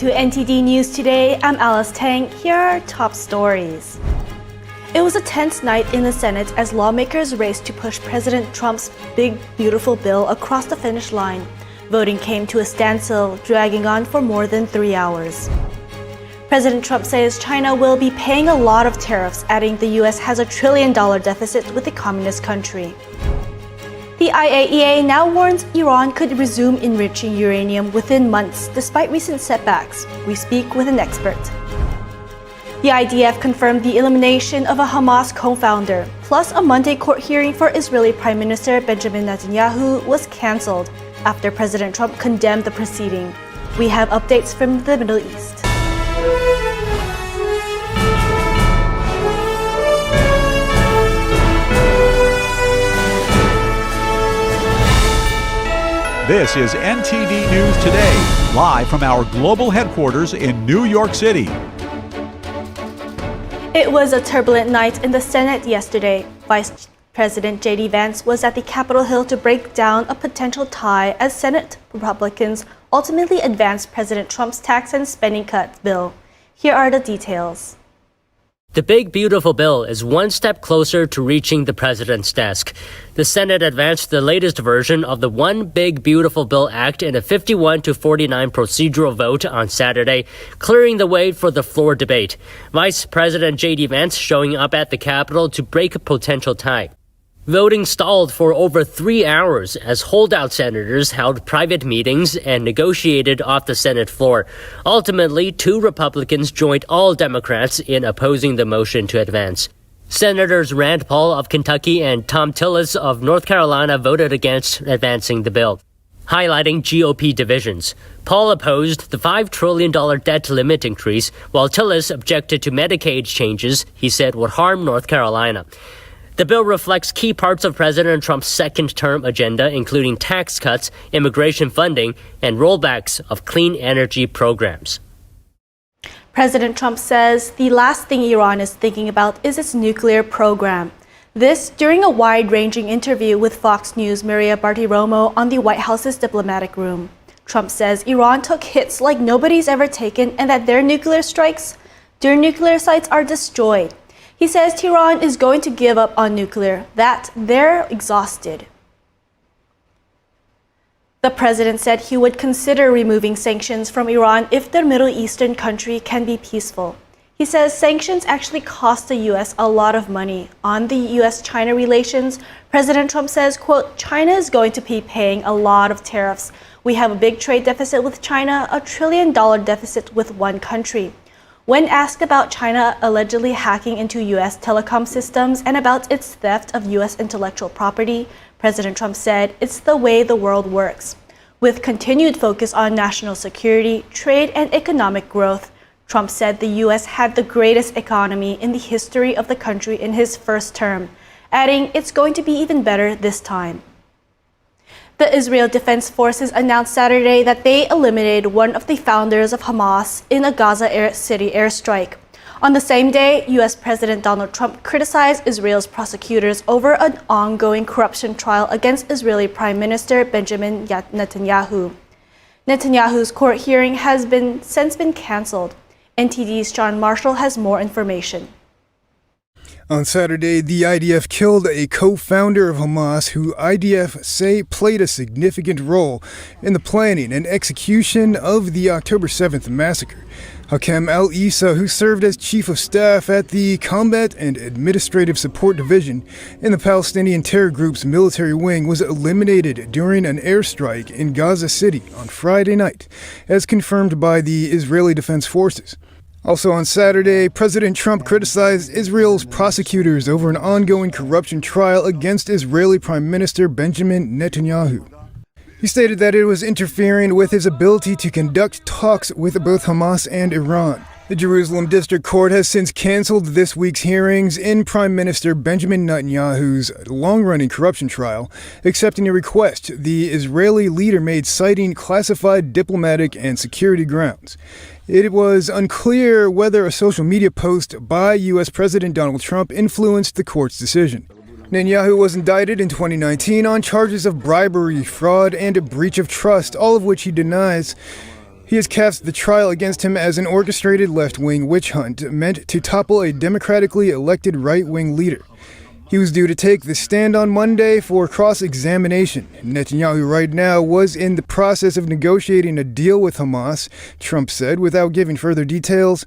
to NTD News Today. I'm Alice Tang. Here are our top stories. It was a tense night in the Senate as lawmakers raced to push President Trump's big, beautiful bill across the finish line. Voting came to a standstill, dragging on for more than 3 hours. President Trump says China will be paying a lot of tariffs, adding the U.S. has $1 trillion deficit with the communist country. The IAEA now warns Iran could resume enriching uranium within months, despite recent setbacks. We speak with an expert. The IDF confirmed the elimination of a Hamas co-founder, plus a Monday court hearing for Israeli Prime Minister Benjamin Netanyahu was cancelled after President Trump condemned the proceeding. We have updates from the Middle East. This is NTD News Today, live from our global headquarters in New York City. It was a turbulent night in the Senate yesterday. Vice President J.D. Vance was at the Capitol Hill to break down a potential tie as Senate Republicans ultimately advanced President Trump's tax and spending cut bill. Here are the details. The big, beautiful bill is one step closer to reaching the president's desk. The Senate advanced the latest version of the One Big Beautiful Bill Act in a 51-49 procedural vote on Saturday, clearing the way for the floor debate. Vice President J.D. Vance showing up at the Capitol to break a potential tie. Voting stalled for over 3 hours as holdout senators held private meetings and negotiated off the Senate floor. Ultimately, 2 Republicans joined all Democrats in opposing the motion to advance. Senators Rand Paul of Kentucky and Thom Tillis of North Carolina voted against advancing the bill, highlighting GOP divisions. Paul opposed the $5 trillion debt limit increase, while Tillis objected to Medicaid changes he said would harm North Carolina. The bill reflects key parts of President Trump's second-term agenda, including tax cuts, immigration funding, and rollbacks of clean energy programs. President Trump says the last thing Iran is thinking about is its nuclear program. This during a wide-ranging interview with Fox News' Maria Bartiromo on the White House's diplomatic room. Trump says Iran took hits like nobody's ever taken and that their nuclear sites are destroyed. He says Tehran is going to give up on nuclear, that they're exhausted. The president said he would consider removing sanctions from Iran if the Middle Eastern country can be peaceful. He says sanctions actually cost the U.S. a lot of money. On the U.S.-China relations, President Trump says, quote, China is going to be paying a lot of tariffs. We have a big trade deficit with China, $1 trillion deficit with one country. When asked about China allegedly hacking into U.S. telecom systems and about its theft of U.S. intellectual property, President Trump said, it's the way the world works. With continued focus on national security, trade, and economic growth, Trump said the U.S. had the greatest economy in the history of the country in his first term, adding it's going to be even better this time. The Israel Defense Forces announced Saturday that they eliminated one of the founders of Hamas in a Gaza City airstrike. On the same day, U.S. President Donald Trump criticized Israel's prosecutors over an ongoing corruption trial against Israeli Prime Minister Benjamin Netanyahu. Netanyahu's court hearing has since been cancelled. NTD's John Marshall has more information. On Saturday, the IDF killed a co-founder of Hamas who IDF say played a significant role in the planning and execution of the October 7th massacre. Hakem al-Issa, who served as chief of staff at the Combat and Administrative Support Division in the Palestinian terror group's military wing, was eliminated during an airstrike in Gaza City on Friday night, as confirmed by the Israeli Defense Forces. Also on Saturday, President Trump criticized Israel's prosecutors over an ongoing corruption trial against Israeli Prime Minister Benjamin Netanyahu. He stated that it was interfering with his ability to conduct talks with both Hamas and Iran. The Jerusalem District Court has since canceled this week's hearings in Prime Minister Benjamin Netanyahu's long-running corruption trial, accepting a request the Israeli leader made citing classified diplomatic and security grounds. It was unclear whether a social media post by U.S. President Donald Trump influenced the court's decision. Netanyahu was indicted in 2019 on charges of bribery, fraud, and a breach of trust, all of which he denies. He has cast the trial against him as an orchestrated left-wing witch hunt meant to topple a democratically elected right-wing leader. He was due to take the stand on Monday for cross-examination. Netanyahu right now was in the process of negotiating a deal with Hamas, Trump said, without giving further details.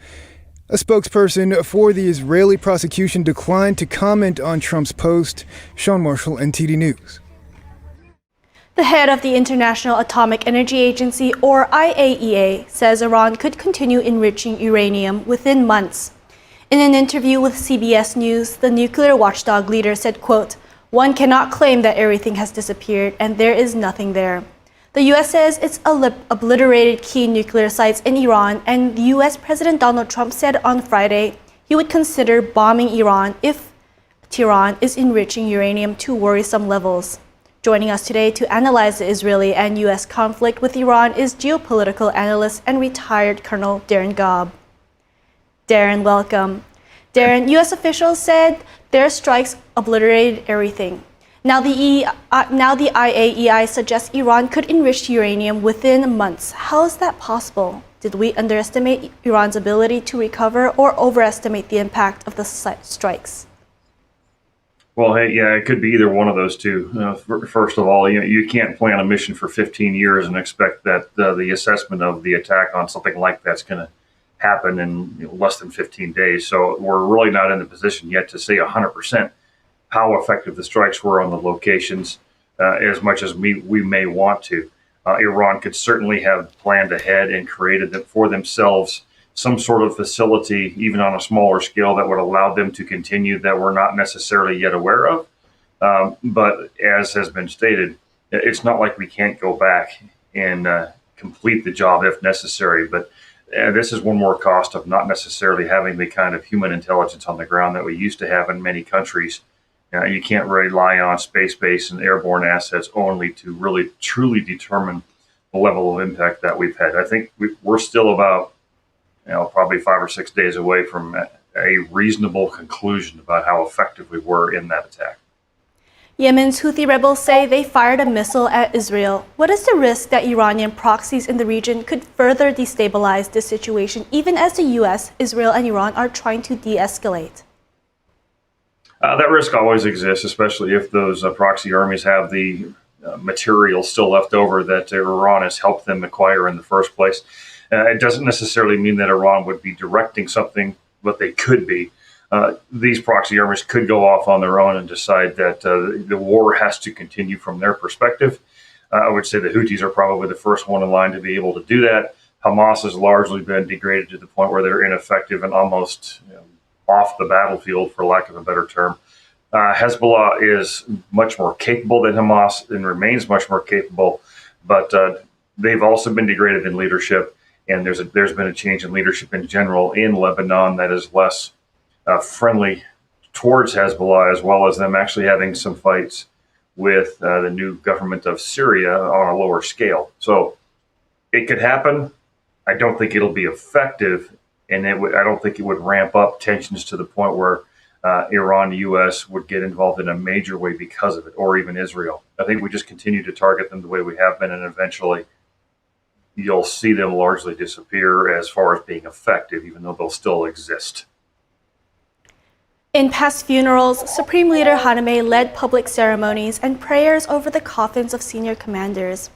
A spokesperson for the Israeli prosecution declined to comment on Trump's post. Sean Marshall, NTD News. The head of the International Atomic Energy Agency, or IAEA, says Iran could continue enriching uranium within months. In an interview with CBS News, the nuclear watchdog leader said, quote, "One cannot claim that everything has disappeared and there is nothing there." The U.S. says it's obliterated key nuclear sites in Iran, and U.S. President Donald Trump said on Friday he would consider bombing Iran if Tehran is enriching uranium to worrisome levels. Joining us today to analyze the Israeli and U.S. conflict with Iran is geopolitical analyst and retired Colonel Darren Gobb. Darren, welcome. Darren, U.S. officials said their strikes obliterated everything. Now the IAEA suggests Iran could enrich uranium within months. How is that possible? Did we underestimate Iran's ability to recover or overestimate the impact of the strikes? Well, hey, yeah, it could be either one of those two. First of all, you can't plan a mission for 15 years and expect that the assessment of the attack on something like that's going to happen in less than 15 days. So we're really not in the position yet to say 100% how effective the strikes were on the locations as much as we may want to. Iran could certainly have planned ahead and created for themselves some sort of facility, even on a smaller scale, that would allow them to continue that we're not necessarily yet aware of. But as has been stated, it's not like we can't go back and complete the job if necessary. But this is one more cost of not necessarily having the kind of human intelligence on the ground that we used to have in many countries. You can't rely on space-based and airborne assets only to really truly determine the level of impact that we've had. I think we're still about, probably 5 or 6 days away from a reasonable conclusion about how effective we were in that attack. Yemen's Houthi rebels say they fired a missile at Israel. What is the risk that Iranian proxies in the region could further destabilize this situation, even as the U.S., Israel, and Iran are trying to de-escalate? That risk always exists, especially if those proxy armies have the material still left over that Iran has helped them acquire in the first place. It doesn't necessarily mean that Iran would be directing something, but they could be. These proxy armies could go off on their own and decide that the war has to continue from their perspective. I would say the Houthis are probably the first one in line to be able to do that. Hamas has largely been degraded to the point where they're ineffective and almost off the battlefield, for lack of a better term. Hezbollah is much more capable than Hamas and remains much more capable, but they've also been degraded in leadership, and there's been a change in leadership in general in Lebanon that is less friendly towards Hezbollah, as well as them actually having some fights with the new government of Syria on a lower scale. So it could happen. I don't think it'll be effective, and I don't think it would ramp up tensions to the point where Iran, the U.S. would get involved in a major way because of it, or even Israel. I think we just continue to target them the way we have been, and eventually you'll see them largely disappear as far as being effective, even though they'll still exist. In past funerals, Supreme Leader Haname led public ceremonies and prayers over the coffins of senior commanders.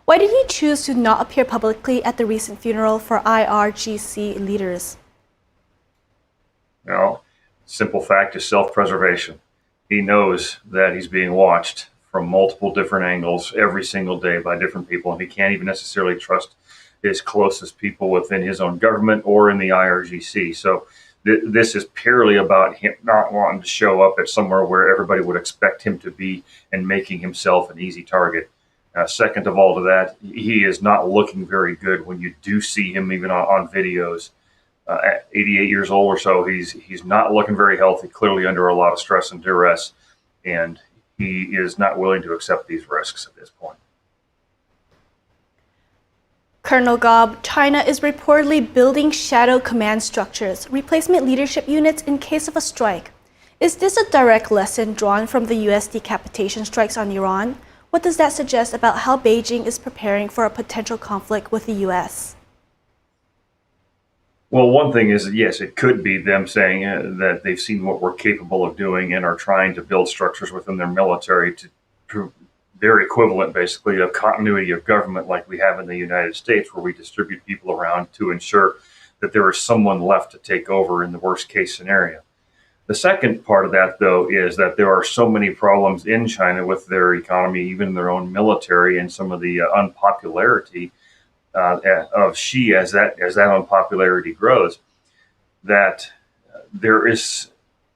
Why did he choose to not appear publicly at the recent funeral for IRGC leaders? Well, simple fact is self-preservation. He knows that he's being watched from multiple different angles every single day by different people, and he can't even necessarily trust his closest people within his own government or in the IRGC. So this is purely about him not wanting to show up at somewhere where everybody would expect him to be and making himself an easy target. Second of all to that, he is not looking very good when you do see him even on videos. At 88 years old or so, he's not looking very healthy, clearly under a lot of stress and duress, and he is not willing to accept these risks at this point. Colonel Gobb, China is reportedly building shadow command structures, replacement leadership units in case of a strike. Is this a direct lesson drawn from the U.S. decapitation strikes on Iran? What does that suggest about how Beijing is preparing for a potential conflict with the U.S.? Well, one thing is, yes, it could be them saying that they've seen what we're capable of doing and are trying to build structures within their military to prove their equivalent, basically, of continuity of government like we have in the United States, where we distribute people around to ensure that there is someone left to take over in the worst case scenario. The second part of that, though, is that there are so many problems in China with their economy, even their own military, and some of the unpopularity of Xi as that unpopularity grows, that there is,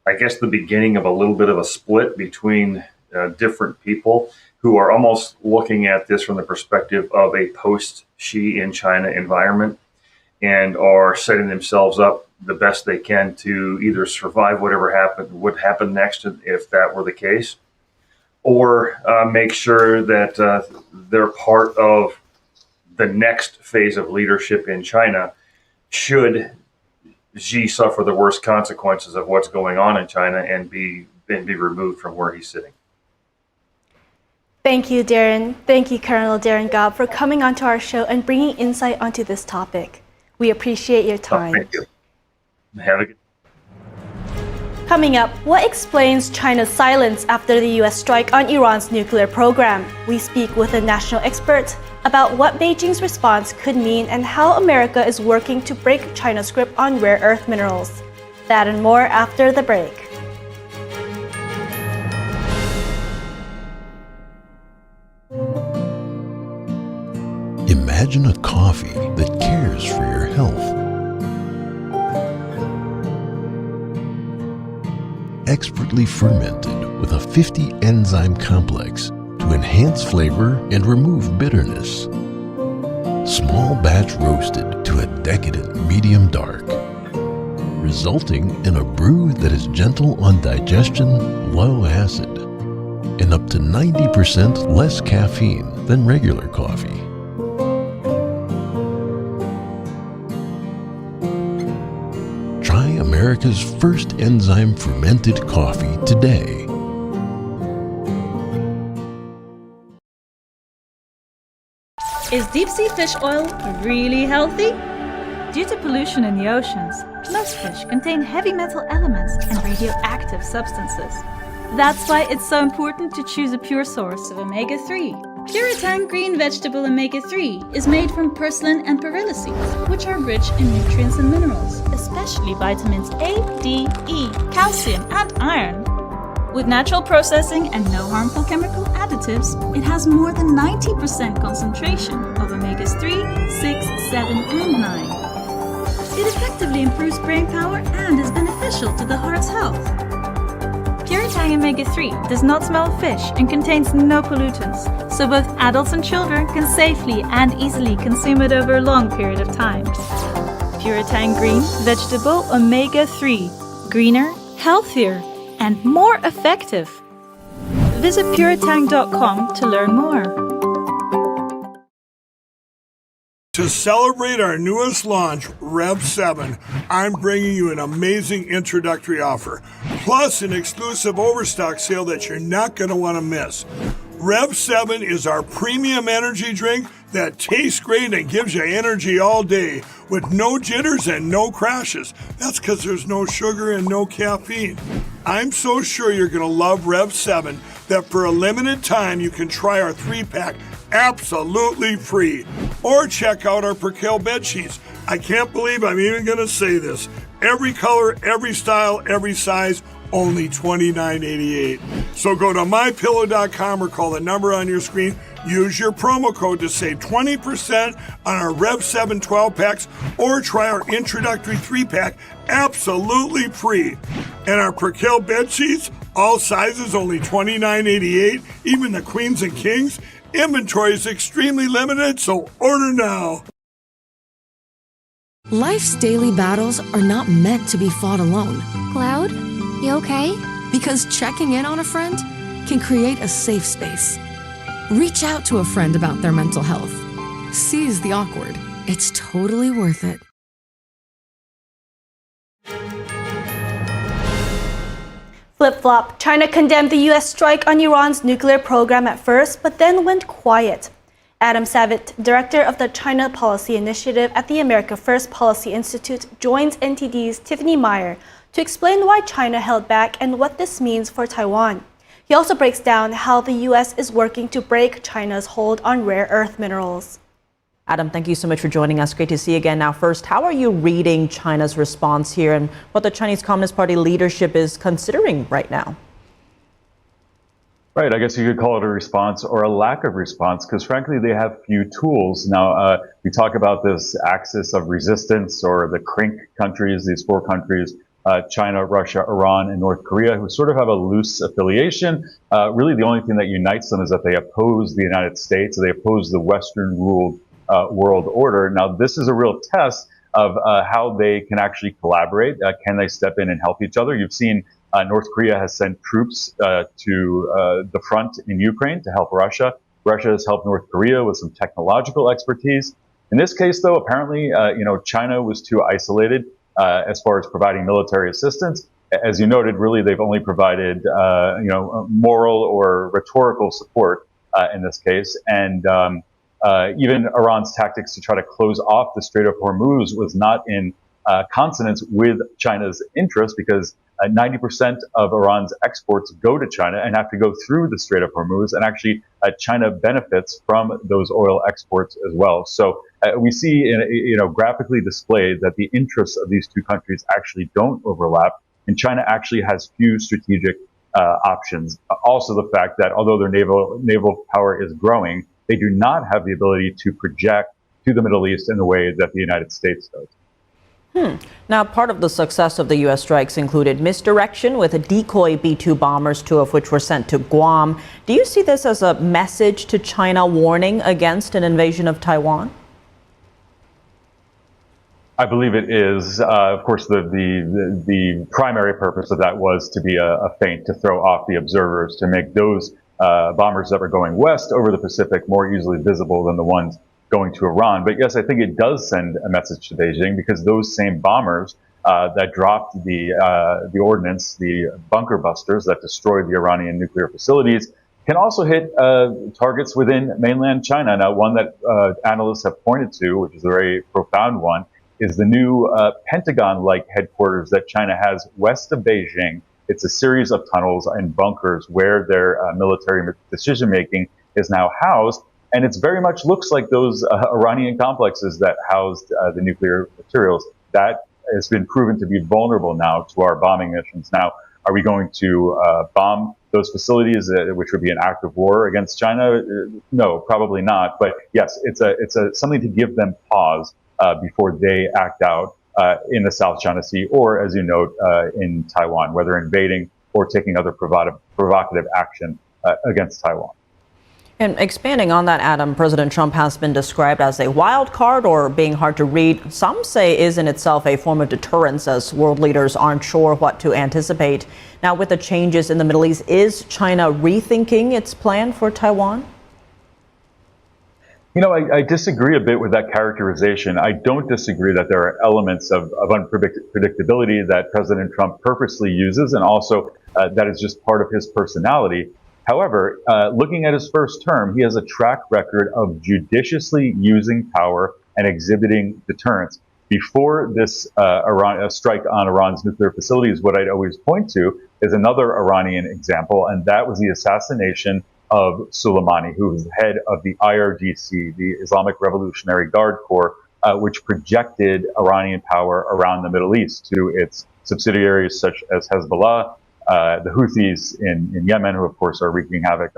I guess, the beginning of a little bit of a split between different people who are almost looking at this from the perspective of a post-Xi in China environment and are setting themselves up the best they can to either survive whatever would happen next if that were the case, or make sure that they're part of the next phase of leadership in China should Xi suffer the worst consequences of what's going on in China and be removed from where he's sitting. Thank you, Darren. Thank you, Colonel Darren Gobb, for coming onto our show and bringing insight onto this topic. We appreciate your time. Thank you. Have a good. Coming up, what explains China's silence after the US strike on Iran's nuclear program? We speak with a national expert about what Beijing's response could mean and how America is working to break China's grip on rare earth minerals. That and more after the break. Imagine a coffee that cares for your health. Expertly fermented with a 50 enzyme complex to enhance flavor and remove bitterness. Small batch roasted to a decadent medium dark, resulting in a brew that is gentle on digestion, low acid, and up to 90% less caffeine than regular coffee. Try America's first enzyme fermented coffee today. Is deep sea fish oil really healthy? Due to pollution in the oceans, most fish contain heavy metal elements and radioactive substances. That's why it's so important to choose a pure source of omega-3. Puritang green vegetable omega-3 is made from purslane and perilla seeds, which are rich in nutrients and minerals, especially vitamins A, D, E, calcium, and iron. With natural processing and no harmful chemical additives, it has more than 90% concentration of omegas 3, 6, 7, and 9. It effectively improves brain power and is beneficial to the heart's health. Puritang omega-3 does not smell of fish and contains no pollutants, so both adults and children can safely and easily consume it over a long period of time. Puritang green vegetable omega-3, greener, healthier, and more effective. Visit puritang.com to learn more. To celebrate our newest launch, Rev 7, I'm bringing you an amazing introductory offer, plus an exclusive overstock sale that you're not going to want to miss. Rev 7 is our premium energy drink that tastes great and gives you energy all day with no jitters and no crashes. That's because there's no sugar and no caffeine. I'm so sure you're going to love Rev 7 that for a limited time you can try our 3-pack absolutely free. Or check out our Percale bed sheets. I can't believe I'm even going to say this. Every color, every style, every size, only $29.88. So go to mypillow.com or call the number on your screen. Use your promo code to save 20% on our Rev 7 12-packs or try our introductory 3-pack absolutely free. And our Percale bed sheets, all sizes only $29.88, even the queens and kings. Inventory is extremely limited, so order now. Life's daily battles are not meant to be fought alone. Cloud, you okay? Because checking in on a friend can create a safe space. Reach out to a friend about their mental health. Seize the awkward. It's totally worth it. Flip-flop. China condemned the US strike on Iran's nuclear program at first, but then went quiet. Adam Savitt, director of the China Policy Initiative at the America Policy Institute, joins NTD's Tiffany Meyer to explain why China held back and what this means for Taiwan. He also breaks down how the U.S. is working to break China's hold on rare earth minerals. Adam, thank you so much for joining us. Great to see you again. Now, first, how are you reading China's response here and what the Chinese Communist Party leadership is considering right now? Right. I guess you could call it a response or a lack of response because, frankly, they have few tools. Now, we talk about this axis of resistance or the CRINC countries, these four countries, China, Russia, Iran, and North Korea, who sort of have a loose affiliation. Really, the only thing that unites them is that they oppose the United States. They oppose the Western-ruled world order. Now, this is a real test of how they can actually collaborate. Can they step in and help each other? You've seen North Korea has sent troops to the front in Ukraine to help Russia. Russia has helped North Korea with some technological expertise. In this case, though, apparently, China was too isolated as far as providing military assistance. As you noted, really, they've only provided, moral or rhetorical support in this case. And even Iran's tactics to try to close off the Strait of Hormuz was not in consonance with China's interests because 90% of Iran's exports go to China and have to go through the Strait of Hormuz, and actually China benefits from those oil exports as well. So we see, graphically displayed that the interests of these two countries actually don't overlap, and China actually has few strategic options. Also, the fact that although their naval power is growing, they do not have the ability to project to the Middle East in the way that the United States does. Now, part of the success of the U.S. strikes included misdirection with a decoy B-2 bombers, two of which were sent to Guam. Do you see this as a message to China warning against an invasion of Taiwan? I believe it is. Of course, the primary purpose of that was to be a feint to throw off the observers, to make those bombers that were going west over the Pacific more easily visible than the ones going to Iran. But yes, I think it does send a message to Beijing because those same bombers that dropped the ordnance, the bunker busters that destroyed the Iranian nuclear facilities, can also hit targets within mainland China. Now, one that analysts have pointed to, which is a very profound one, is the new Pentagon-like headquarters that China has west of Beijing. It's a series of tunnels and bunkers where their military decision-making is now housed. And it very much looks like those Iranian complexes that housed the nuclear materials. That has been proven to be vulnerable now to our bombing missions. Now, are we going to bomb those facilities, which would be an act of war against China? No, probably not. But yes, it's something to give them pause before they act out in the South China Sea, or as you note, in Taiwan, whether invading or taking other provocative action against Taiwan. And expanding on that, Adam, President Trump has been described as a wild card or being hard to read. Some say is in itself a form of deterrence as world leaders aren't sure what to anticipate. Now, with the changes in the Middle East, is China rethinking its plan for Taiwan? I disagree a bit with that characterization. I don't disagree that there are elements of unpredictability that President Trump purposely uses, and also that is just part of his personality. However, looking at his first term, he has a track record of judiciously using power and exhibiting deterrence. Before this strike on Iran's nuclear facilities, what I'd always point to is another Iranian example, and that was the assassination of Soleimani, who was the head of the IRGC, the Islamic Revolutionary Guard Corps, which projected Iranian power around the Middle East to its subsidiaries such as Hezbollah, the Houthis in Yemen, who of course are wreaking havoc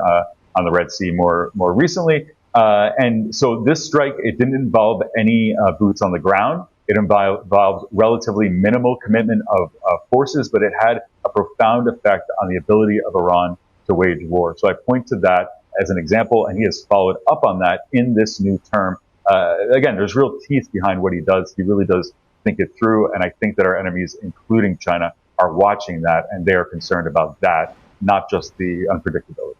on the Red Sea more recently. And so this strike, it didn't involve any boots on the ground. It involved relatively minimal commitment of forces, but it had a profound effect on the ability of Iran to wage war. So I point to that as an example, and he has followed up on that in this new term. Again, there's real teeth behind what he does. He really does think it through, and I think that our enemies, including China, are watching that, and they are concerned about that, not just the unpredictability.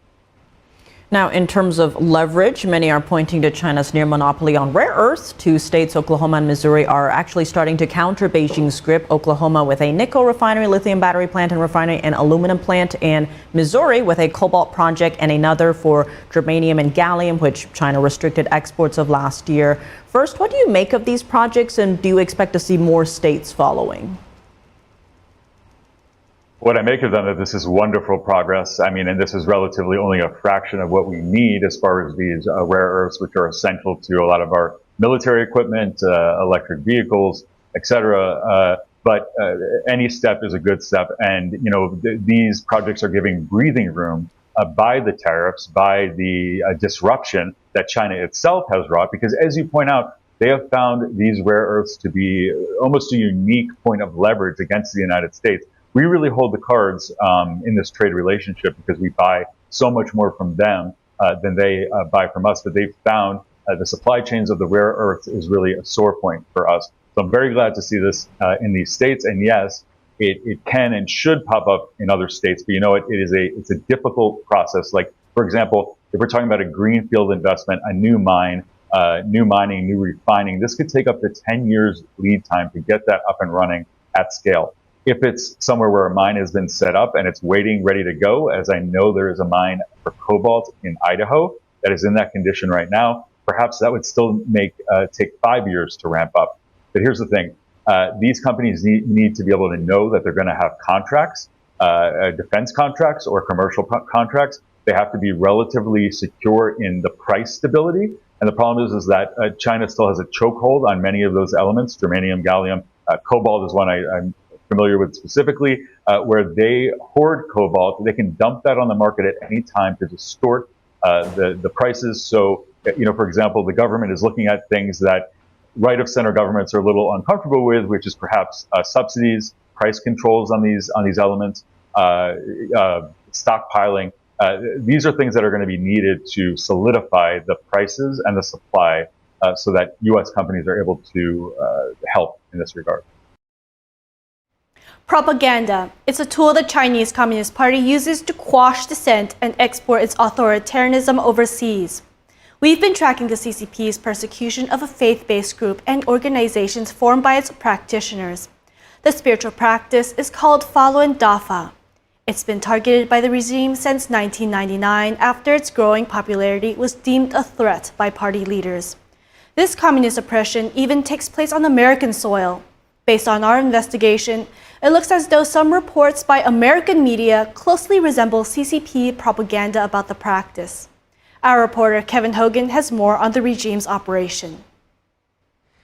Now, in terms of leverage, many are pointing to China's near monopoly on rare earths. Two states, Oklahoma and Missouri, are actually starting to counter Beijing's grip. Oklahoma with a nickel refinery, lithium battery plant and refinery, and aluminum plant, and Missouri with a cobalt project and another for germanium and gallium, which China restricted exports of last year. First, what do you make of these projects, and do you expect to see more states following? What I make of them is this is wonderful progress. I mean, and this is relatively only a fraction of what we need as far as these rare earths, which are essential to a lot of our military equipment, electric vehicles, etc. But any step is a good step. And, you know, these projects are giving breathing room by the tariffs, by the disruption that China itself has wrought. Because as you point out, they have found these rare earths to be almost a unique point of leverage against the United States. We really hold the cards in this trade relationship because we buy so much more from them than they buy from us. But they've found the supply chains of the rare earths is really a sore point for us. So I'm very glad to see this in these states. And yes, it can and should pop up in other states. But you know, it's a difficult process. Like, for example, if we're talking about a greenfield investment, a new mine, new mining, new refining, this could take up to 10 years lead time to get that up and running at scale. If it's somewhere where a mine has been set up and it's waiting, ready to go, as I know there is a mine for cobalt in Idaho that is in that condition right now, perhaps that would still take 5 years to ramp up. But here's the thing. These companies need to be able to know that they're going to have contracts, defense contracts or commercial contracts. They have to be relatively secure in the price stability. And the problem is that China still has a chokehold on many of those elements, germanium, gallium. Cobalt is one I'm familiar with specifically, where they hoard cobalt. They can dump that on the market at any time to distort the prices. So, you know, for example, the government is looking at things that right-of-center governments are a little uncomfortable with, which is perhaps subsidies, price controls on these elements, stockpiling. These are things that are going to be needed to solidify the prices and the supply so that U.S. companies are able to help in this regard. Propaganda. It's a tool the Chinese Communist Party uses to quash dissent and export its authoritarianism overseas. We've been tracking the CCP's persecution of a faith-based group and organizations formed by its practitioners. The spiritual practice is called Falun Dafa. It's been targeted by the regime since 1999 after its growing popularity was deemed a threat by party leaders. This communist oppression even takes place on American soil. Based on our investigation, it looks as though some reports by American media closely resemble CCP propaganda about the practice. Our reporter Kevin Hogan has more on the regime's operation.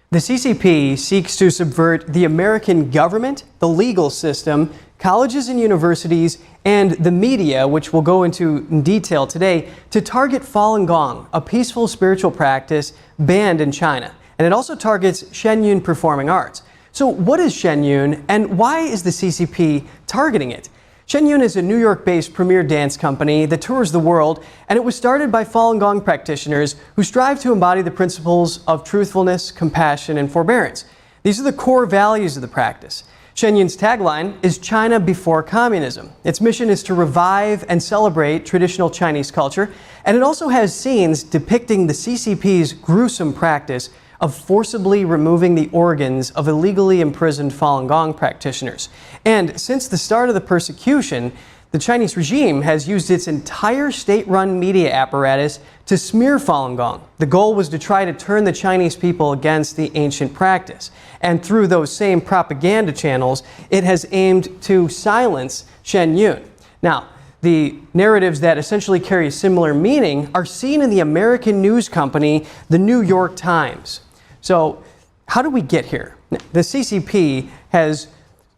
The CCP seeks to subvert the American government, the legal system, colleges and universities, and the media, which we'll go into in detail today, to target Falun Gong, a peaceful spiritual practice banned in China. And it also targets Shenyun performing arts. So what is Shenyun, and why is the CCP targeting it? Shenyun is a New York-based premier dance company that tours the world, and it was started by Falun Gong practitioners who strive to embody the principles of truthfulness, compassion, and forbearance. These are the core values of the practice. Shenyun's tagline is China before communism. Its mission is to revive and celebrate traditional Chinese culture, and it also has scenes depicting the CCP's gruesome practice of forcibly removing the organs of illegally imprisoned Falun Gong practitioners. And since the start of the persecution, the Chinese regime has used its entire state-run media apparatus to smear Falun Gong. The goal was to try to turn the Chinese people against the ancient practice. And through those same propaganda channels, it has aimed to silence Shenyun. Now, the narratives that essentially carry a similar meaning are seen in the American news company, the New York Times. So, how did we get here? The CCP has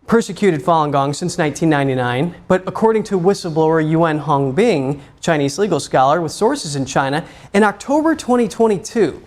persecuted Falun Gong since 1999, but according to whistleblower Yuan Hongbing, Chinese legal scholar with sources in China, in October 2022,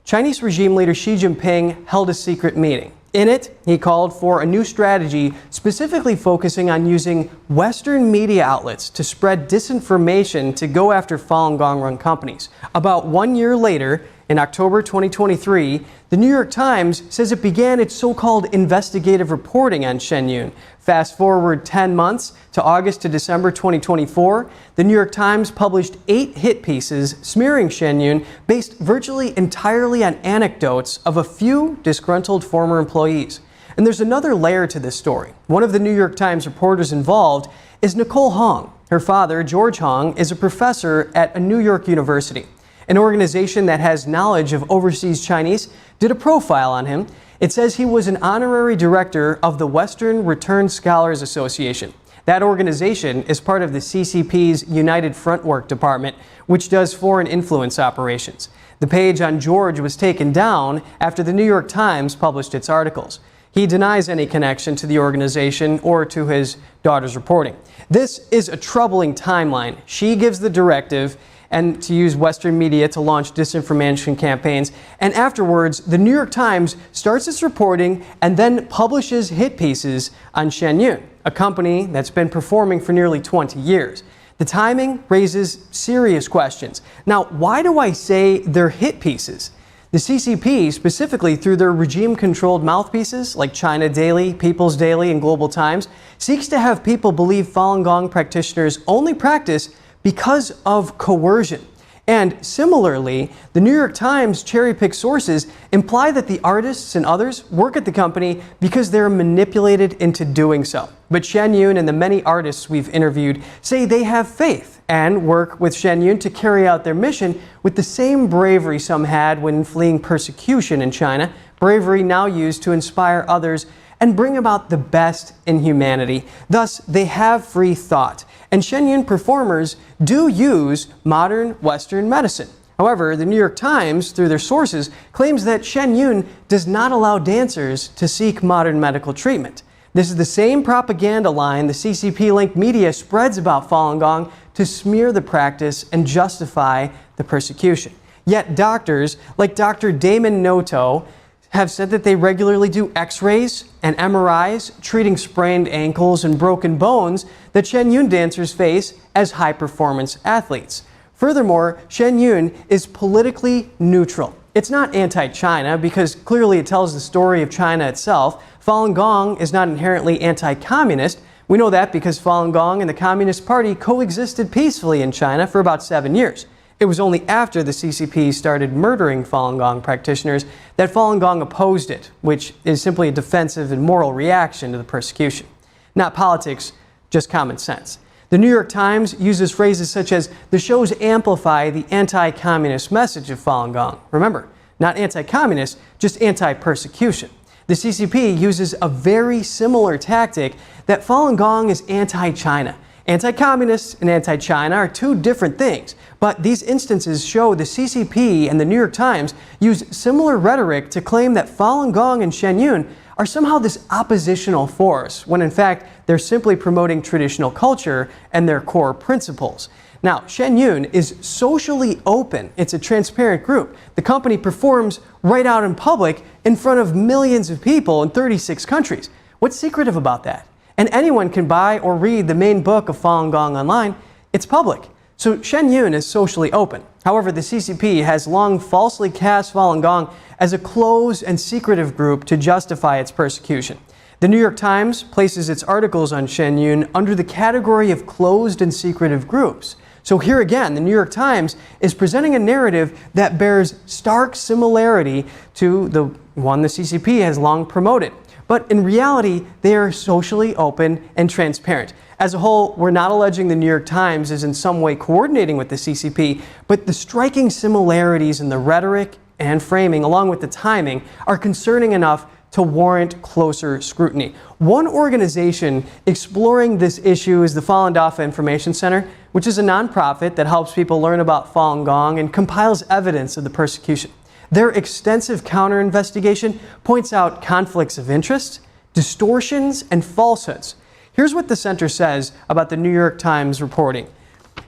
Chinese regime leader Xi Jinping held a secret meeting. In it, he called for a new strategy specifically focusing on using Western media outlets to spread disinformation to go after Falun Gong-run companies. About 1 year later, In October 2023, the New York Times says it began its so-called investigative reporting on Shen Yun. Fast forward 10 months to August to December 2024, the New York Times published 8 hit pieces smearing Shen Yun based virtually entirely on anecdotes of a few disgruntled former employees. And there's another layer to this story. One of the New York Times reporters involved is Nicole Hong. Her father, George Hong, is a professor at a New York university. An organization that has knowledge of overseas Chinese did a profile on him. It says he was an honorary director of the Western Returned Scholars Association. That organization is part of the CCP's United Front Work Department, which does foreign influence operations. The page on George was taken down after the New York Times published its articles. He denies any connection to the organization or to his daughter's reporting. This is a troubling timeline. She gives the directive and to use Western media to launch disinformation campaigns. And afterwards, the New York Times starts its reporting and then publishes hit pieces on Shen Yun, a company that's been performing for nearly 20 years. The timing raises serious questions. Now, why do I say they're hit pieces? The CCP, specifically through their regime-controlled mouthpieces like China Daily, People's Daily, and Global Times, seeks to have people believe Falun Gong practitioners only practice because of coercion. And similarly, the New York Times cherry-picked sources imply that the artists and others work at the company because they're manipulated into doing so. But Shen Yun and the many artists we've interviewed say they have faith and work with Shen Yun to carry out their mission with the same bravery some had when fleeing persecution in China, bravery now used to inspire others and bring about the best in humanity. Thus, they have free thought. And Shen Yun performers do use modern Western medicine. However, the New York Times, through their sources, claims that Shen Yun does not allow dancers to seek modern medical treatment. This is the same propaganda line the CCP-linked media spreads about Falun Gong to smear the practice and justify the persecution. Yet doctors like Dr. Damon Noto have said that they regularly do x-rays and MRIs treating sprained ankles and broken bones that Shen Yun dancers face as high-performance athletes. Furthermore, Shen Yun is politically neutral. It's not anti-China because clearly it tells the story of China itself. Falun Gong is not inherently anti-communist. We know that because Falun Gong and the Communist Party coexisted peacefully in China for about 7 years. It was only after the CCP started murdering Falun Gong practitioners that Falun Gong opposed it, which is simply a defensive and moral reaction to the persecution. Not politics, just common sense. The New York Times uses phrases such as, the shows amplify the anti-communist message of Falun Gong. Remember, not anti-communist, just anti-persecution. The CCP uses a very similar tactic that Falun Gong is anti-China. Anti-communist and anti-China are two different things, but these instances show the CCP and the New York Times use similar rhetoric to claim that Falun Gong and Shen Yun are somehow this oppositional force, when in fact they're simply promoting traditional culture and their core principles. Now, Shen Yun is socially open. It's a transparent group. The company performs right out in public in front of millions of people in 36 countries. What's secretive about that? And anyone can buy or read the main book of Falun Gong online. It's public. So Shen Yun is socially open. However, the CCP has long falsely cast Falun Gong as a closed and secretive group to justify its persecution. The New York Times places its articles on Shen Yun under the category of closed and secretive groups. So here again, the New York Times is presenting a narrative that bears stark similarity to the one the CCP has long promoted. But in reality, they are socially open and transparent. As a whole, we're not alleging the New York Times is in some way coordinating with the CCP, but the striking similarities in the rhetoric and framing, along with the timing, are concerning enough to warrant closer scrutiny. One organization exploring this issue is the Falun Dafa Information Center, which is a nonprofit that helps people learn about Falun Gong and compiles evidence of the persecution. Their extensive counter-investigation points out conflicts of interest, distortions, and falsehoods. Here's what the center says about the New York Times reporting.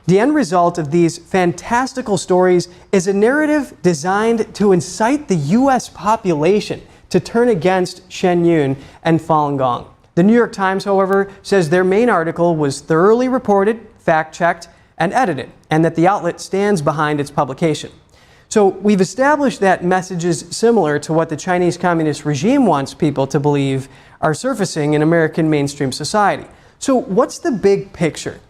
The end result of these fantastical stories is a narrative designed to incite the U.S. population to turn against Shen Yun and Falun Gong. The New York Times, however, says their main article was thoroughly reported, fact-checked, and edited, and that the outlet stands behind its publication. So we've established that messages similar to what the Chinese Communist regime wants people to believe are surfacing in American mainstream society. So what's the big picture?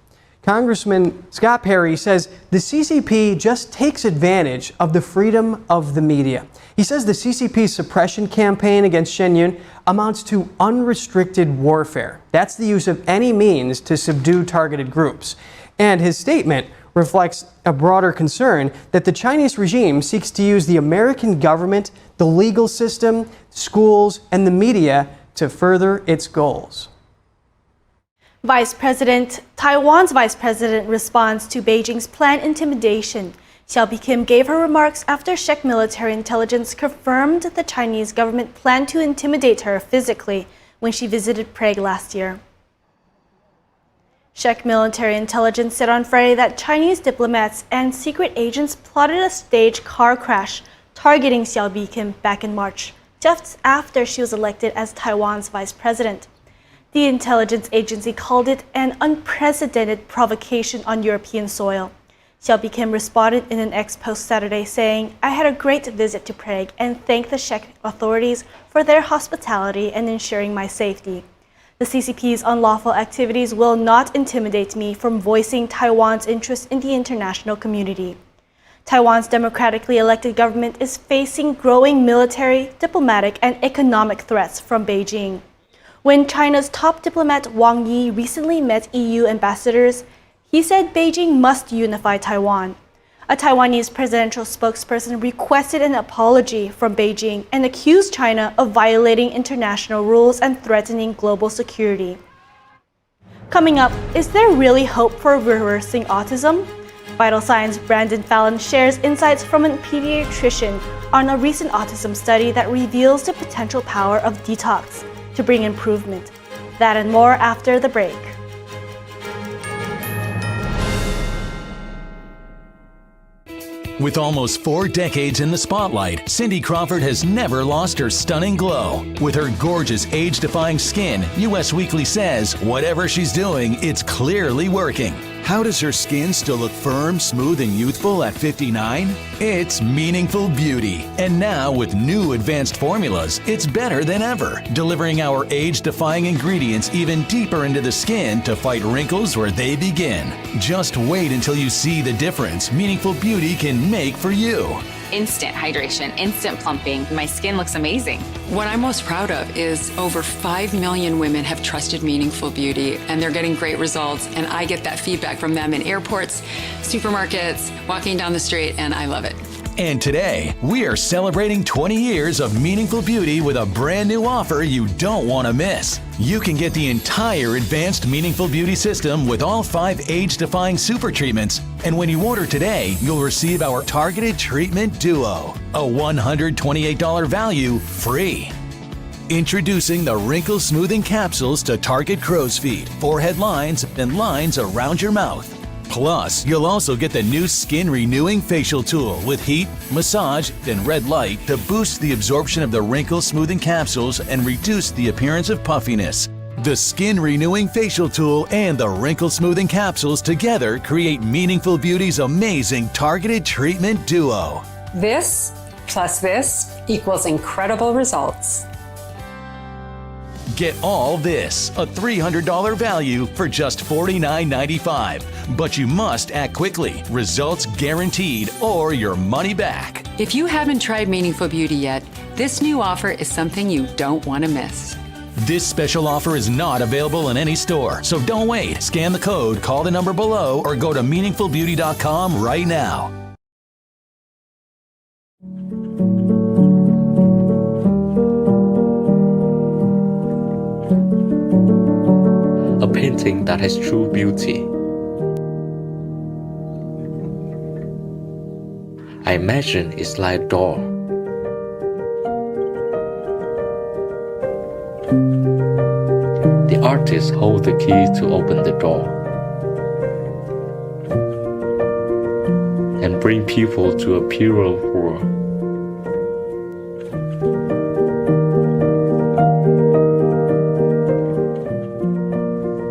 Congressman Scott Perry says the CCP just takes advantage of the freedom of the media. He says the CCP's suppression campaign against Shen Yun amounts to unrestricted warfare. That's the use of any means to subdue targeted groups. And his statement reflects a broader concern that the Chinese regime seeks to use the American government, the legal system, schools, and the media to further its goals. Taiwan's Vice President responds to Beijing's planned intimidation. Xiaobi Kim gave her remarks after Czech military intelligence confirmed the Chinese government planned to intimidate her physically when she visited Prague last year. Czech military intelligence said on Friday that Chinese diplomats and secret agents plotted a staged car crash targeting Xiaobi Kim back in March, just after she was elected as Taiwan's vice president. The intelligence agency called it an unprecedented provocation on European soil. Xiaobi Kim responded in an X post Saturday saying, "I had a great visit to Prague and thanked the Czech authorities for their hospitality and ensuring my safety. The CCP's unlawful activities will not intimidate me from voicing Taiwan's interest in the international community." Taiwan's democratically elected government is facing growing military, diplomatic, and economic threats from Beijing. When China's top diplomat Wang Yi recently met EU ambassadors, he said Beijing must unify Taiwan. A Taiwanese presidential spokesperson requested an apology from Beijing and accused China of violating international rules and threatening global security. Coming up, is there really hope for reversing autism? Vital Signs' Brandon Fallon shares insights from a pediatrician on a recent autism study that reveals the potential power of detox to bring improvement. That and more after the break. With almost 4 decades in the spotlight, Cindy Crawford has never lost her stunning glow. With her gorgeous, age-defying skin, US Weekly says whatever she's doing, it's clearly working. How does her skin still look firm, smooth, and youthful at 59? It's meaningful beauty. And now with new advanced formulas, it's better than ever, delivering our age-defying ingredients even deeper into the skin to fight wrinkles where they begin. Just wait until you see the difference meaningful beauty can make for you. Instant hydration, instant plumping. My skin looks amazing. What I'm most proud of is over 5 million women have trusted Meaningful Beauty, and they're getting great results, and I get that feedback from them in airports, supermarkets, walking down the street, and I love it. And today, we are celebrating 20 years of meaningful beauty with a brand new offer you don't want to miss. You can get the entire advanced Meaningful Beauty system with all 5 age-defying super treatments. And when you order today, you'll receive our Targeted Treatment Duo, a $128 value free. Introducing the Wrinkle Smoothing Capsules to target crow's feet, forehead lines, and lines around your mouth. Plus, you'll also get the new Skin Renewing Facial Tool with heat, massage, and red light to boost the absorption of the wrinkle smoothing capsules and reduce the appearance of puffiness. The Skin Renewing Facial Tool and the Wrinkle Smoothing Capsules together create Meaningful Beauty's amazing Targeted Treatment Duo. This plus this equals incredible results. Get all this, a $300 value, for just $49.95. But you must act quickly. Results guaranteed or your money back. If you haven't tried Meaningful Beauty yet, this new offer is something you don't want to miss. This special offer is not available in any store, so don't wait. Scan the code, call the number below, or go to meaningfulbeauty.com right now. A painting that has true beauty. I imagine it's like a door. The artist holds the key to open the door and bring people to a purer world.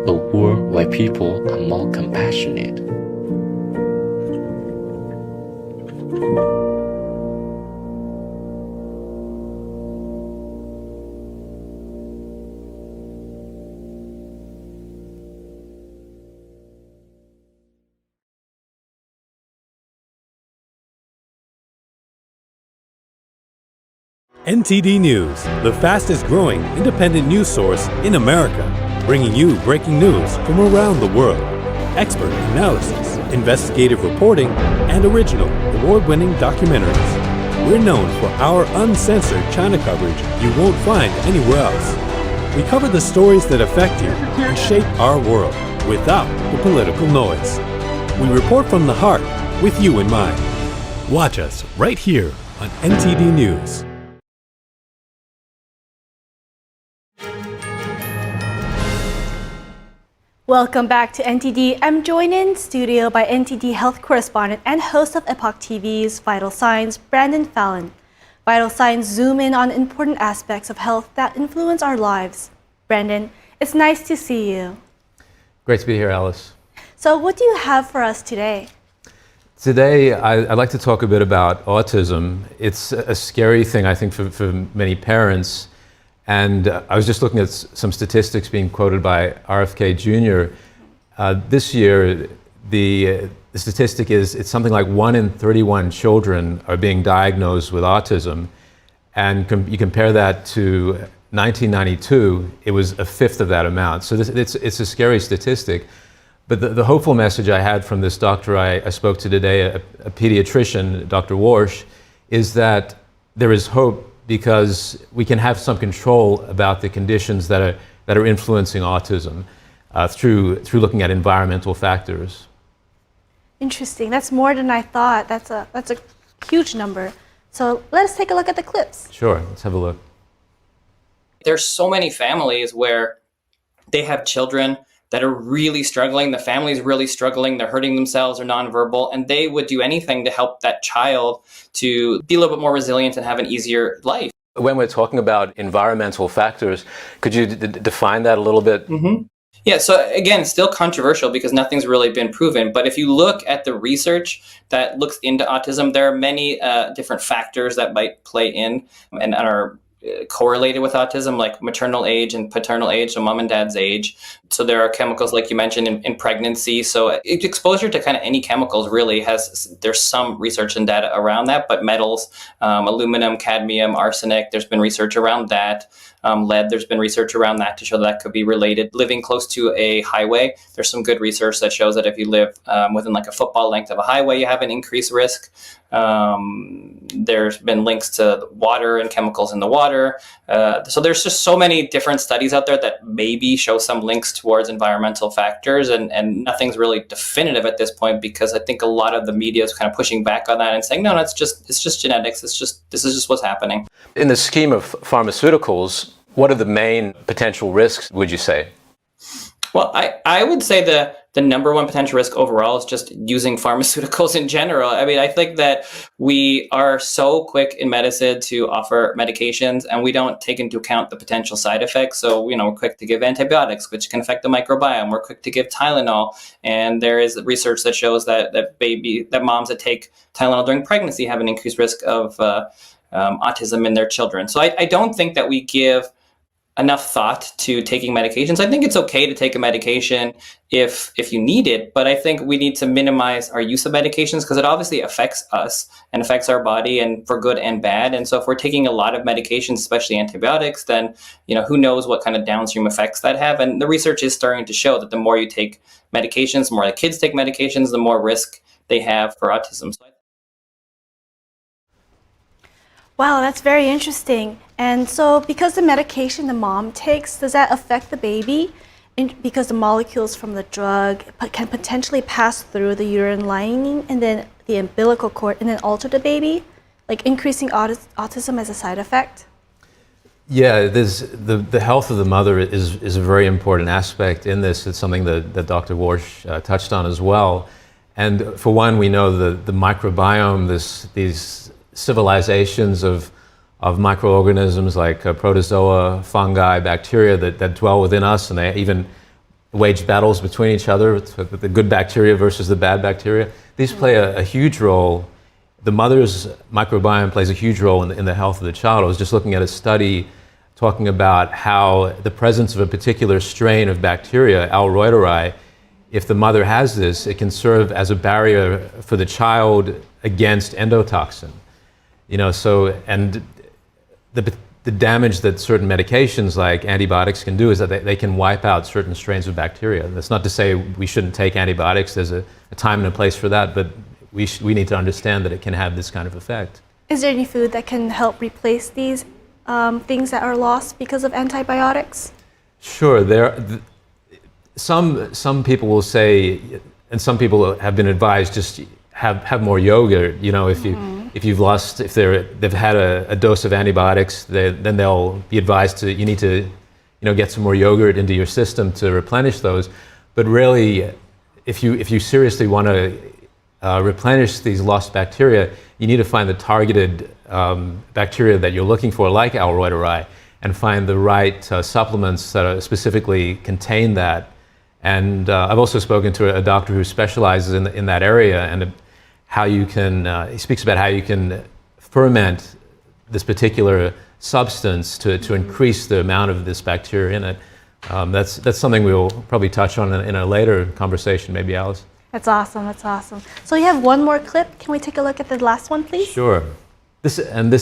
A world where people are more compassionate. NTD News, the fastest growing independent news source in America, bringing you breaking news from around the world. Expert analysis, investigative reporting, and original, award-winning documentaries. We're known for our uncensored China coverage you won't find anywhere else. We cover the stories that affect you and shape our world without the political noise. We report from the heart with you in mind. Watch us right here on NTD News. Welcome back to NTD. I'm joined in studio by NTD health correspondent and host of Epoch TV's Vital Signs, Brandon Fallon. Vital Signs zoom in on important aspects of health that influence our lives. Brandon, it's nice to see you. Great to be here, Alice. So what do you have for us today? Today, I'd like to talk a bit about autism. It's a scary thing, I think, for many parents. And I was just looking at some statistics being quoted by RFK Jr. This year, the statistic is it's something like 1 in 31 children are being diagnosed with autism. And you compare that to 1992, it was a fifth of that amount. So it's a scary statistic. But the hopeful message I had from this doctor I spoke to today, a pediatrician, Dr. Warsh, is that there is hope because we can have some control about the conditions that are influencing autism through looking at environmental factors. Interesting. That's more than I thought. That's a huge number. So let us take a look at the clips. Sure, let's have a look. There's so many families where they have children that are really struggling. The family's really struggling. They're hurting themselves or nonverbal, and they would do anything to help that child to be a little bit more resilient and have an easier life. When we're talking about environmental factors, could you define that a little bit? Mm-hmm. Yeah, so again, still controversial because nothing's really been proven. But if you look at the research that looks into autism, there are many different factors that might play in and are correlated with autism, like maternal age and paternal age, so mom and dad's age. So there are chemicals, like you mentioned, in pregnancy. So exposure to kind of any chemicals really there's some research and data around that, but metals, aluminum, cadmium, arsenic, there's been research around that. Lead, there's been research around that to show that could be related. Living close to a highway, there's some good research that shows that if you live within like a football length of a highway, you have an increased risk. There's been links to water and chemicals in the water. So there's just so many different studies out there that maybe show some links towards environmental factors, and nothing's really definitive at this point because I think a lot of the media is kind of pushing back on that and saying, no, it's just genetics. This is just what's happening. In the scheme of pharmaceuticals, what are the main potential risks, would you say? Well, I would say the number one potential risk overall is just using pharmaceuticals in general. I mean, I think that we are so quick in medicine to offer medications and we don't take into account the potential side effects. So, we're quick to give antibiotics, which can affect the microbiome. We're quick to give Tylenol. And there is research that shows that moms that take Tylenol during pregnancy have an increased risk of autism in their children. So I don't think that we give enough thought to taking medications. I think it's okay to take a medication if you need it, but I think we need to minimize our use of medications because it obviously affects us and affects our body, and for good and bad. And so if we're taking a lot of medications, especially antibiotics, then who knows what kind of downstream effects that have. And the research is starting to show that the more you take medications, the more the kids take medications, the more risk they have for autism. Wow, that's very interesting. And so because the medication the mom takes, does that affect the baby? Because the molecules from the drug can potentially pass through the uterine lining and then the umbilical cord and then alter the baby, like increasing autism as a side effect? Yeah, the health of the mother is a very important aspect in this. It's something that Dr. Warsh touched on as well. And for one, we know the microbiome, these civilizations of microorganisms like protozoa, fungi, bacteria that dwell within us, and they even wage battles between each other, the good bacteria versus the bad bacteria. These play a huge role. The mother's microbiome plays a huge role in the health of the child. I was just looking at a study talking about how the presence of a particular strain of bacteria, L. reuteri, if the mother has this, it can serve as a barrier for the child against endotoxin. And the damage that certain medications like antibiotics can do is that they can wipe out certain strains of bacteria. That's not to say we shouldn't take antibiotics. There's a time and a place for that, but we need to understand that it can have this kind of effect. Is there any food that can help replace these things that are lost because of antibiotics? Sure. Some people will say, and some people have been advised, just have more yogurt. You know, if they've had a dose of antibiotics, then they'll be advised you need to, get some more yogurt into your system to replenish those. But really, if you seriously want to replenish these lost bacteria, you need to find the targeted bacteria that you're looking for, like L. reuteri, and find the right supplements that specifically contain that. And I've also spoken to a doctor who specializes in that area, and how you can, he speaks about how you can ferment this particular substance to increase the amount of this bacteria in it. That's something we'll probably touch on in a later conversation, maybe, Alice. That's awesome, that's awesome. So you have one more clip. Can we take a look at the last one, please? Sure. This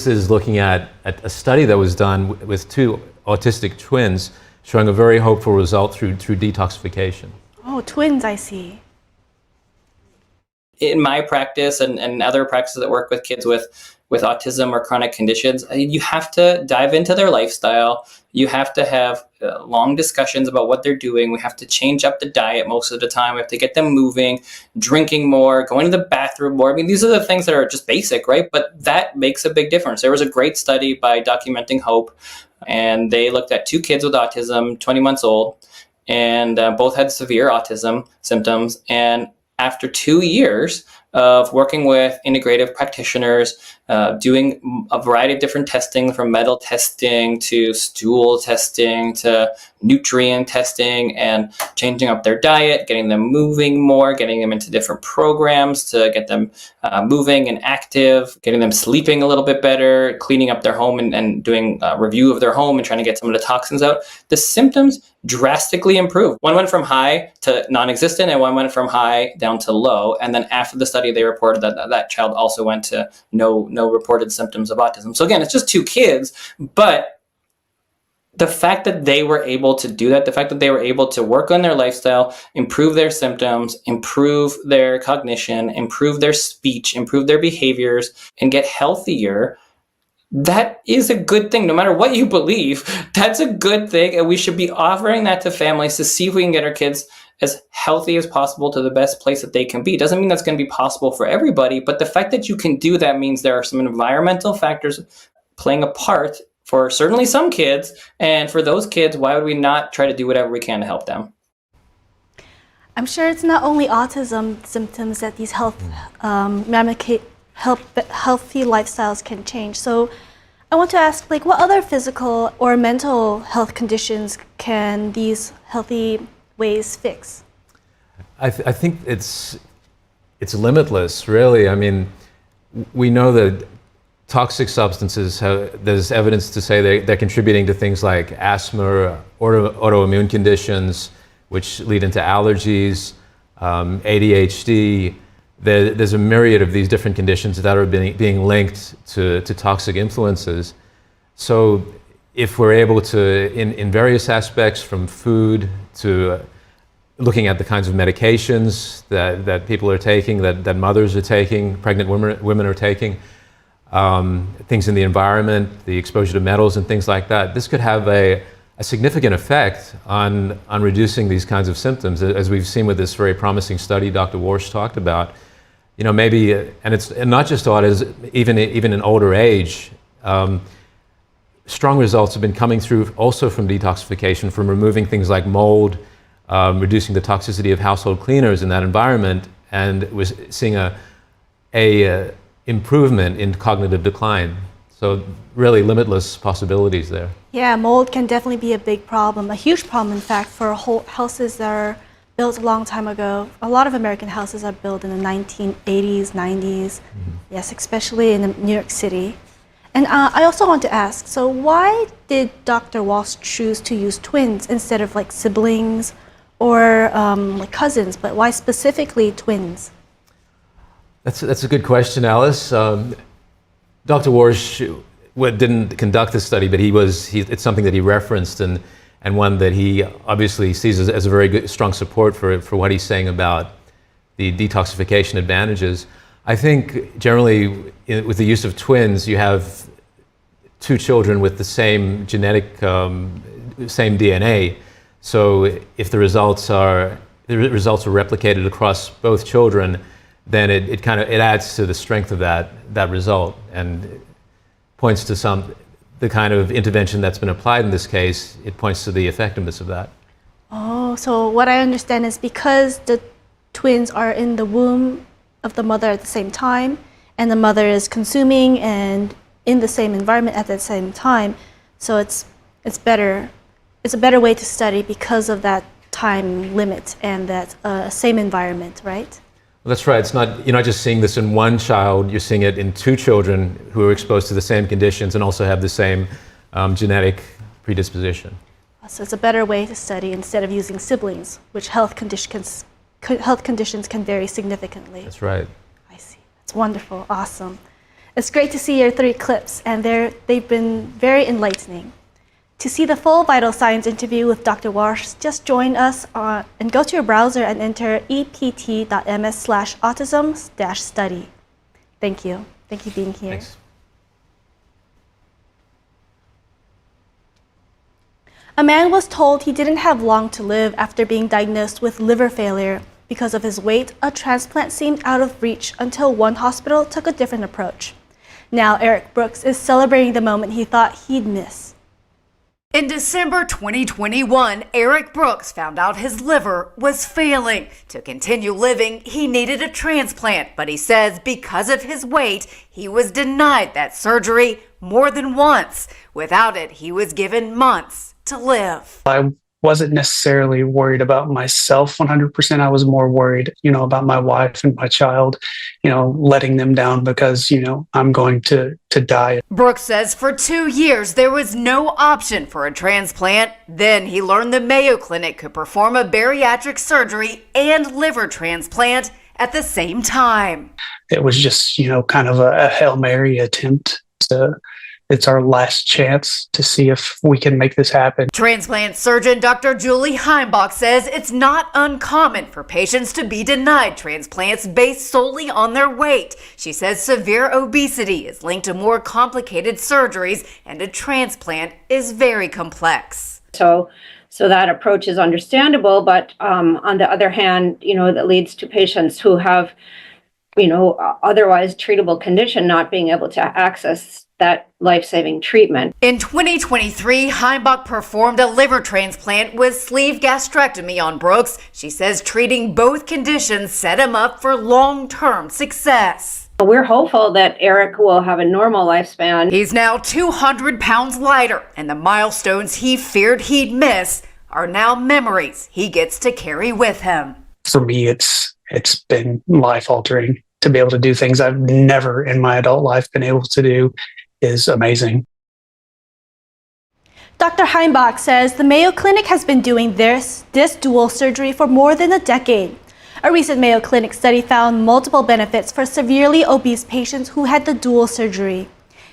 is looking at a study that was done with two autistic twins, showing a very hopeful result through detoxification. Oh, twins, I see. In my practice and other practices that work with kids with autism or chronic conditions, you have to dive into their lifestyle. You have to have long discussions about what they're doing. We have to change up the diet most of the time. We have to get them moving, drinking more, going to the bathroom more. I mean, these are the things that are just basic, right? But that makes a big difference. There was a great study by Documenting Hope, and they looked at 2 kids with autism, 20 months old, and both had severe autism symptoms. And after 2 years of working with integrative practitioners, doing a variety of different testing, from metal testing to stool testing to nutrient testing, and changing up their diet, getting them moving more, getting them into different programs to get them moving and active, getting them sleeping a little bit better, cleaning up their home and doing a review of their home and trying to get some of the toxins out, the symptoms drastically improved. One went from high to non-existent, and one went from high down to low. And then after the study, they reported that child also went to no reported symptoms of autism. So again, it's just 2 kids, but the fact that they were able to do that, the fact that they were able to work on their lifestyle, improve their symptoms, improve their cognition, improve their speech, improve their behaviors, and get healthier, that is a good thing. No matter what you believe, that's a good thing. And we should be offering that to families to see if we can get our kids as healthy as possible to the best place that they can be. Doesn't mean that's going to be possible for everybody, but the fact that you can do that means there are some environmental factors playing a part for certainly some kids. And for those kids, why would we not try to do whatever we can to help them? I'm sure it's not only autism symptoms that these healthy lifestyles can change. So I want to ask, what other physical or mental health conditions can these healthy ways fix? I think it's limitless, really. I mean, we know that toxic substances there's evidence to say they're contributing to things like asthma, autoimmune conditions, which lead into allergies, ADHD. There's a myriad of these different conditions that are being linked to toxic influences. So if we're able to, in various aspects, from food to looking at the kinds of medications that people are taking, that mothers are taking, pregnant women are taking, things in the environment, the exposure to metals and things like that, this could have a significant effect on reducing these kinds of symptoms, as we've seen with this very promising study Dr. Warsh talked about. Maybe, and it's not just autism, even in older age, strong results have been coming through also from detoxification, from removing things like mold, reducing the toxicity of household cleaners in that environment, and we're seeing a improvement in cognitive decline. So really limitless possibilities there. Yeah, mold can definitely be a big problem, a huge problem, in fact, for houses that are built a long time ago. A lot of American houses are built in the 1980s, 90s, yes, especially in New York City. And I also want to ask, so why did Dr. Walsh choose to use twins instead of siblings or cousins, but why specifically twins? That's a good question, Alice. Dr. Warsh didn't conduct the study, but it's something that he referenced and one that he obviously sees as a very good, strong support for what he's saying about the detoxification advantages. I think generally with the use of twins, you have two children with the same genetic, same DNA. So if the results are replicated across both children, then it adds to the strength of that result and points to the kind of intervention that's been applied in this case. It points to the effectiveness of that. Oh, so what I understand is because the twins are in the womb of the mother at the same time, and the mother is consuming and in the same environment at the same time, so it's better. It's a better way to study because of that time limit and that same environment, right? Well, that's right. You're not just seeing this in one child, you're seeing it in two children who are exposed to the same conditions and also have the same genetic predisposition. So it's a better way to study instead of using siblings, which health conditions can vary significantly. That's right. I see. That's wonderful. Awesome. It's great to see your 3 clips, and they've been very enlightening. To see the full Vital Signs interview with Dr. Walsh, just join us and go to your browser and enter ept.ms/autism-study. Thank you. Thank you for being here. Thanks. A man was told he didn't have long to live after being diagnosed with liver failure. Because of his weight, a transplant seemed out of reach until one hospital took a different approach. Now Eric Brooks is celebrating the moment he thought he'd miss. In December 2021, Eric Brooks found out his liver was failing. To continue living, he needed a transplant, but he says because of his weight, he was denied that surgery more than once. Without it, he was given months to live. I wasn't necessarily worried about myself 100%. I was more worried, about my wife and my child, letting them down because, I'm going to die. Brooks says for 2 years, there was no option for a transplant. Then he learned the Mayo Clinic could perform a bariatric surgery and liver transplant at the same time. It was just, kind of a Hail Mary attempt it's our last chance to see if we can make this happen. Transplant surgeon Dr. Julie Heimbach says it's not uncommon for patients to be denied transplants based solely on their weight. She says severe obesity is linked to more complicated surgeries and a transplant is very complex. So that approach is understandable, but on the other hand, that leads to patients who have, otherwise treatable condition not being able to access that life-saving treatment. In 2023, Heimbach performed a liver transplant with sleeve gastrectomy on Brooks. She says treating both conditions set him up for long-term success. We're hopeful that Eric will have a normal lifespan. He's now 200 pounds lighter, and the milestones he feared he'd miss are now memories he gets to carry with him. For me, it's been life-altering. To be able to do things I've never in my adult life been able to do is amazing. Dr. Heimbach says the Mayo Clinic has been doing this dual surgery for more than a decade. A recent Mayo Clinic study found multiple benefits for severely obese patients who had the dual surgery.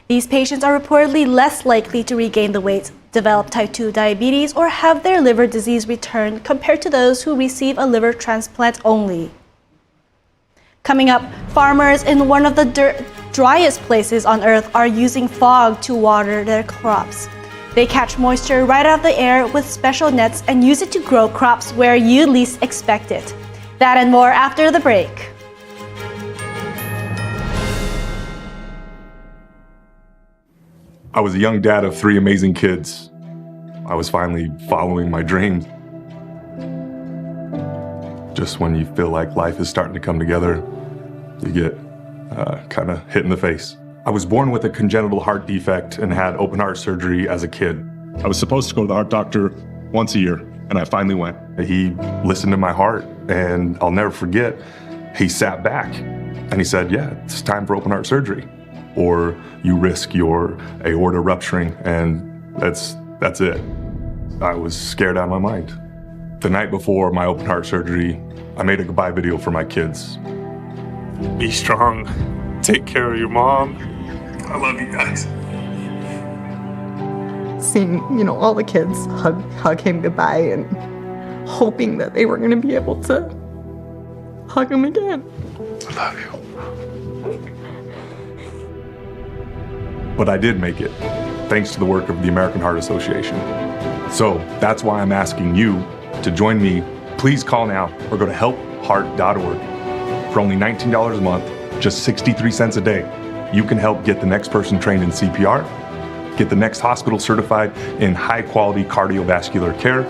These patients are reportedly less likely to regain the weight, develop type 2 diabetes, or have their liver disease return compared to those who receive a liver transplant only. Coming up, farmers in one of the driest places on Earth are using fog to water their crops. They catch moisture right out of the air with special nets and use it to grow crops where you least expect it. That and more after the break. I was a young dad of 3 amazing kids. I was finally following my dreams. Just when you feel like life is starting to come together, you get kind of hit in the face. I was born with a congenital heart defect and had open heart surgery as a kid. I was supposed to go to the heart doctor once a year, and I finally went. He listened to my heart, and I'll never forget, he sat back and he said, yeah, it's time for open heart surgery, or you risk your aorta rupturing, and that's it. I was scared out of my mind. The night before my open heart surgery, I made a goodbye video for my kids. Be strong. Take care of your mom. I love you guys. seeing, all the kids hug him goodbye and hoping that they were going to be able to hug him again. I love you. But I did make it, thanks to the work of the American Heart Association. So that's why I'm asking you to join me. Please call now or go to helpheart.org. For only $19 a month, just 63 cents a day, you can help get the next person trained in CPR, get the next hospital certified in high-quality cardiovascular care,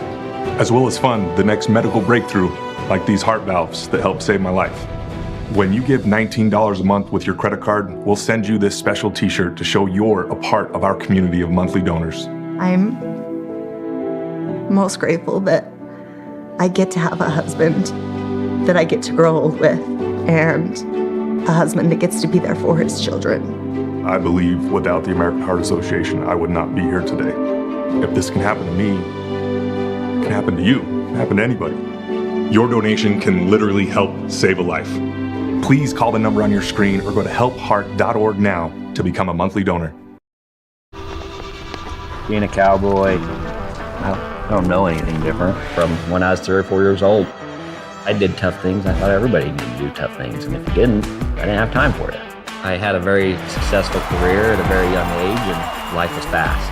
as well as fund the next medical breakthrough like these heart valves that helped save my life. When you give $19 a month with your credit card, we'll send you this special t-shirt to show you're a part of our community of monthly donors. I'm most grateful that I get to have a husband that I get to grow old with and a husband that gets to be there for his children. I believe without the American Heart Association, I would not be here today. If this can happen to me, it can happen to you, it can happen to anybody. Your donation can literally help save a life. Please call the number on your screen or go to helpheart.org now to become a monthly donor. Being a cowboy, I don't know anything different from when I was 3 or 4 years old. I did tough things. I thought everybody needed to do tough things, and if you didn't, I didn't have time for it. I had a very successful career at a very young age, and life was fast.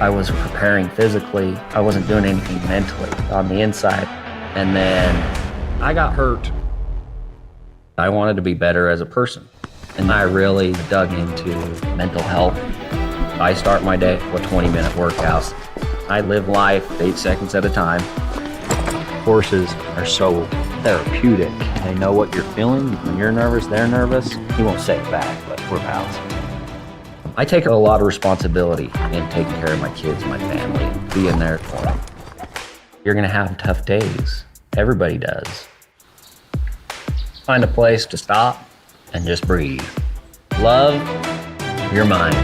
I was preparing physically. I wasn't doing anything mentally on the inside. And then I got hurt. I wanted to be better as a person, and I really dug into mental health. I start my day with 20-minute workouts. I live life 8 seconds at a time. Horses are so therapeutic. They know what you're feeling. When you're nervous, they're nervous. You won't say it back, but we're pals. I take a lot of responsibility in taking care of my kids, my family, and being there for them. You're gonna have tough days. Everybody does. Find a place to stop and just breathe. Love your mind.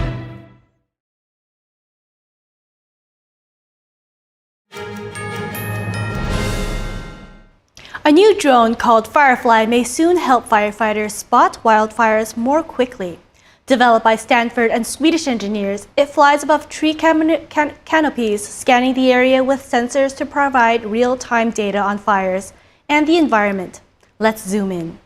A new drone called Firefly may soon help firefighters spot wildfires more quickly. Developed by Stanford and Swedish engineers, it flies above tree canopies, scanning the area with sensors to provide real-time data on fires and the environment. Let's zoom in.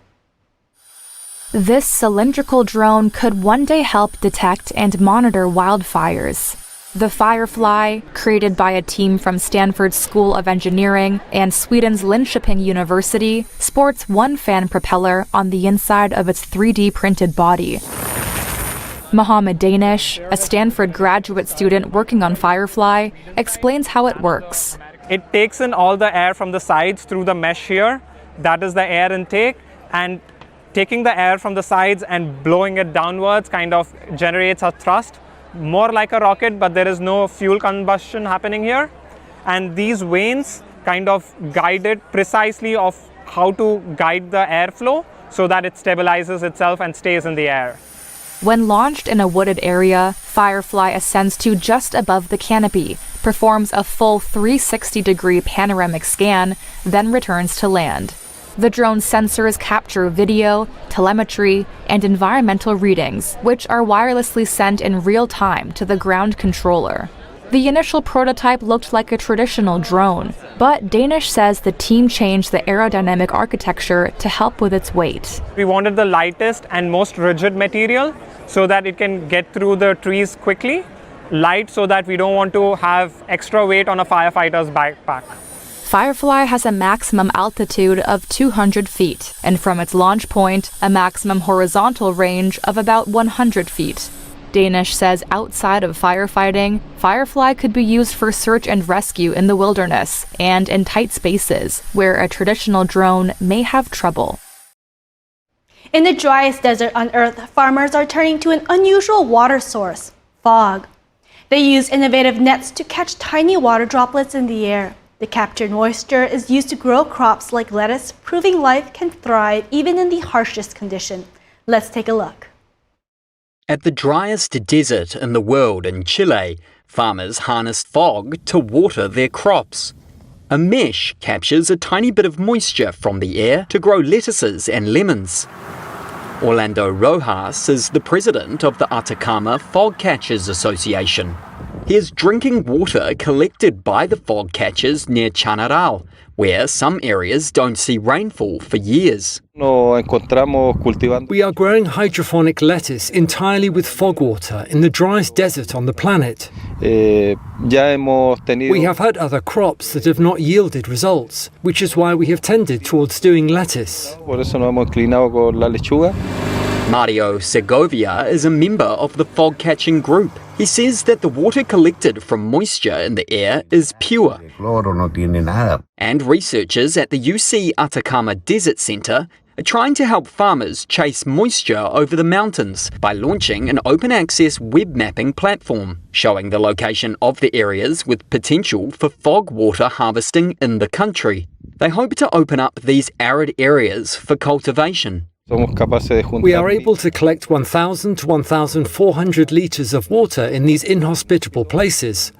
This cylindrical drone could one day help detect and monitor wildfires. The Firefly, created by a team from Stanford's School of Engineering and Sweden's Linköping University, sports one fan propeller on the inside of its 3D printed body. Mohammed Danish, a Stanford graduate student working on Firefly, explains how it works. It takes in all the air from the sides through the mesh here. That is the air intake, and taking the air from the sides and blowing it downwards kind of generates a thrust, more like a rocket, but there is no fuel combustion happening here. And these vanes kind of guide it precisely of how to guide the airflow so that it stabilizes itself and stays in the air. When launched in a wooded area, Firefly ascends to just above the canopy, performs a full 360-degree panoramic scan, then returns to land. The drone's sensors capture video, telemetry, and environmental readings, which are wirelessly sent in real time to the ground controller. The initial prototype looked like a traditional drone, but Danish says the team changed the aerodynamic architecture to help with its weight. We wanted the lightest and most rigid material so that it can get through the trees quickly. Light so that we don't want to have extra weight on a firefighter's backpack. Firefly has a maximum altitude of 200 feet, and from its launch point, a maximum horizontal range of about 100 feet. Danish says outside of firefighting, Firefly could be used for search and rescue in the wilderness and in tight spaces where a traditional drone may have trouble. In the driest desert on Earth, farmers are turning to an unusual water source, fog. They use innovative nets to catch tiny water droplets in the air. The captured moisture is used to grow crops like lettuce, proving life can thrive even in the harshest condition. Let's take a look. At the driest desert in the world in Chile, farmers harness fog to water their crops. A mesh captures a tiny bit of moisture from the air to grow lettuces and lemons. Orlando Rojas is the president of the Atacama Fog Catchers Association. Here's drinking water collected by the fog catchers near Chanaral, where some areas don't see rainfall for years. We are growing hydroponic lettuce entirely with fog water in the driest desert on the planet. We have had other crops that have not yielded results, which is why we have tended towards doing lettuce. Mario Segovia is a member of the fog-catching group. He says that the water collected from moisture in the air is pure. And researchers at the UC Atacama Desert Center are trying to help farmers chase moisture over the mountains by launching an open-access web mapping platform, showing the location of the areas with potential for fog water harvesting in the country. They hope to open up these arid areas for cultivation. We are able to collect 1,000 to 1,400 litres of water in these inhospitable places,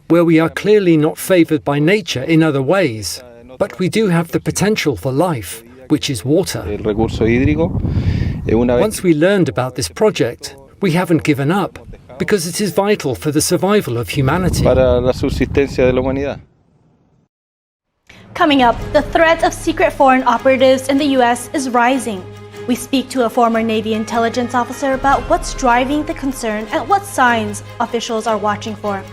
where we are clearly not favoured by nature in other ways, but we do have the potential for life, which is water. Once we learned about this project, we haven't given up, because it is vital for the survival of humanity. Coming up, the threat of secret foreign operatives in the U.S. is rising. We speak to a former Navy intelligence officer about what's driving the concern and what signs officials are watching for.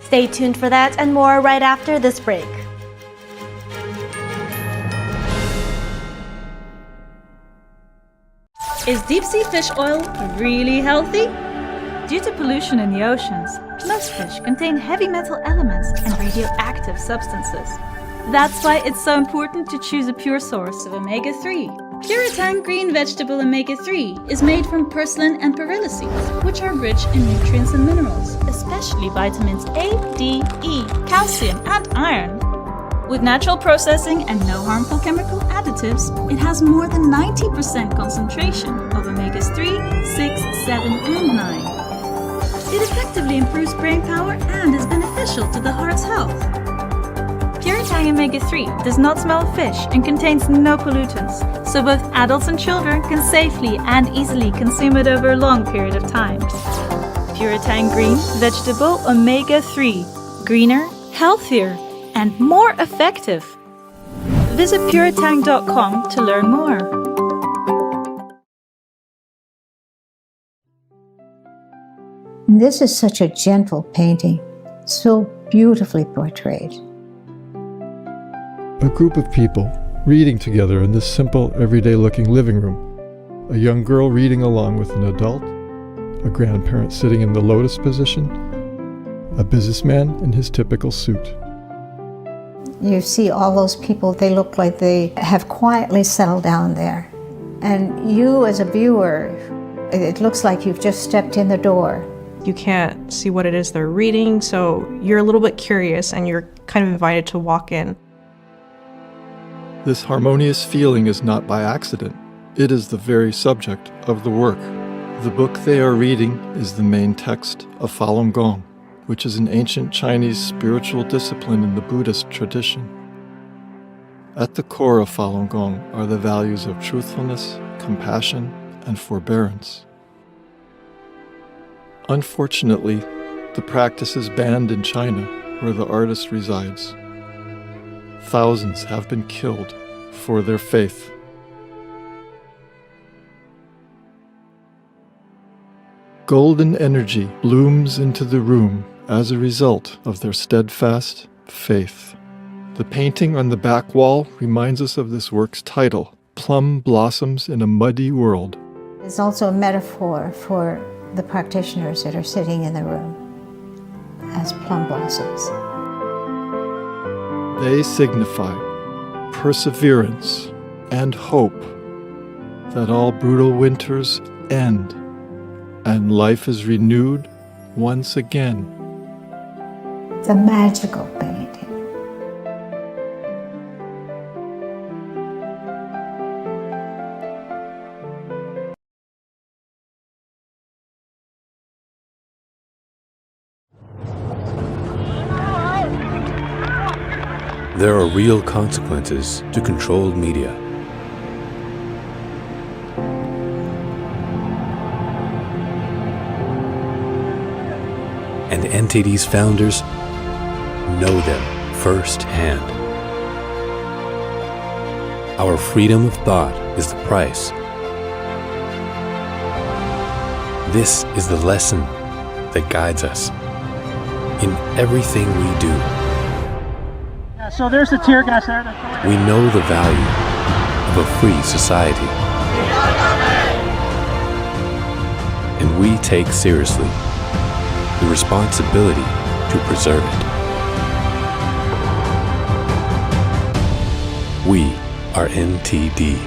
Stay tuned for that and more right after this break. Is deep-sea fish oil really healthy? Due to pollution in the oceans, most fish contain heavy metal elements and radioactive substances. That's why it's so important to choose a pure source of omega-3. Puritang green vegetable omega-3 is made from purslane and perilla seeds, which are rich in nutrients and minerals, especially vitamins A, D, E, calcium, and iron. With natural processing and no harmful chemical additives, it has more than 90% concentration of omegas 3, 6, 7, and 9. It effectively improves brain power and is beneficial to the heart's health. Puritang omega-3 does not smell of fish and contains no pollutants, so both adults and children can safely and easily consume it over a long period of time. Puritang green vegetable omega-3, greener, healthier, and more effective. Visit puritang.com to learn more. This is such a gentle painting, so beautifully portrayed. A group of people reading together in this simple, everyday-looking living room. A young girl reading along with an adult, a grandparent sitting in the lotus position, a businessman in his typical suit. You see all those people, they look like they have quietly settled down there. And you as a viewer, it looks like you've just stepped in the door. You can't see what it is they're reading, so you're a little bit curious and you're kind of invited to walk in. This harmonious feeling is not by accident. It is the very subject of the work. The book they are reading is the main text of Falun Gong, which is an ancient Chinese spiritual discipline in the Buddhist tradition. At the core of Falun Gong are the values of truthfulness, compassion, and forbearance. Unfortunately, the practice is banned in China, where the artist resides. Thousands have been killed for their faith. Golden energy blooms into the room as a result of their steadfast faith. The painting on the back wall reminds us of this work's title, Plum Blossoms in a Muddy World. It's also a metaphor for the practitioners that are sitting in the room as plum blossoms. They signify perseverance and hope that all brutal winters end and life is renewed once again. The magical painting. There are real consequences to controlled media. And NTD's founders know them firsthand. Our freedom of thought is the price. This is the lesson that guides us in everything we do. Yeah, so there's the tear gas there. We know the value of a free society. And we take seriously the responsibility to preserve it. We are NTD.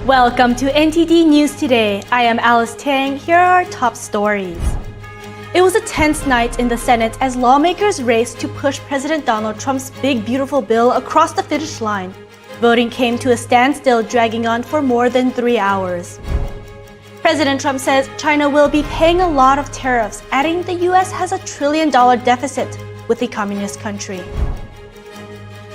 Welcome to NTD News Today. I am Alice Tang. Here are our top stories. It was a tense night in the Senate as lawmakers raced to push President Donald Trump's big beautiful bill across the finish line. Voting came to a standstill, dragging on for more than 3 hours. President Trump says China will be paying a lot of tariffs, adding the US has a $1 trillion deficit with the communist country.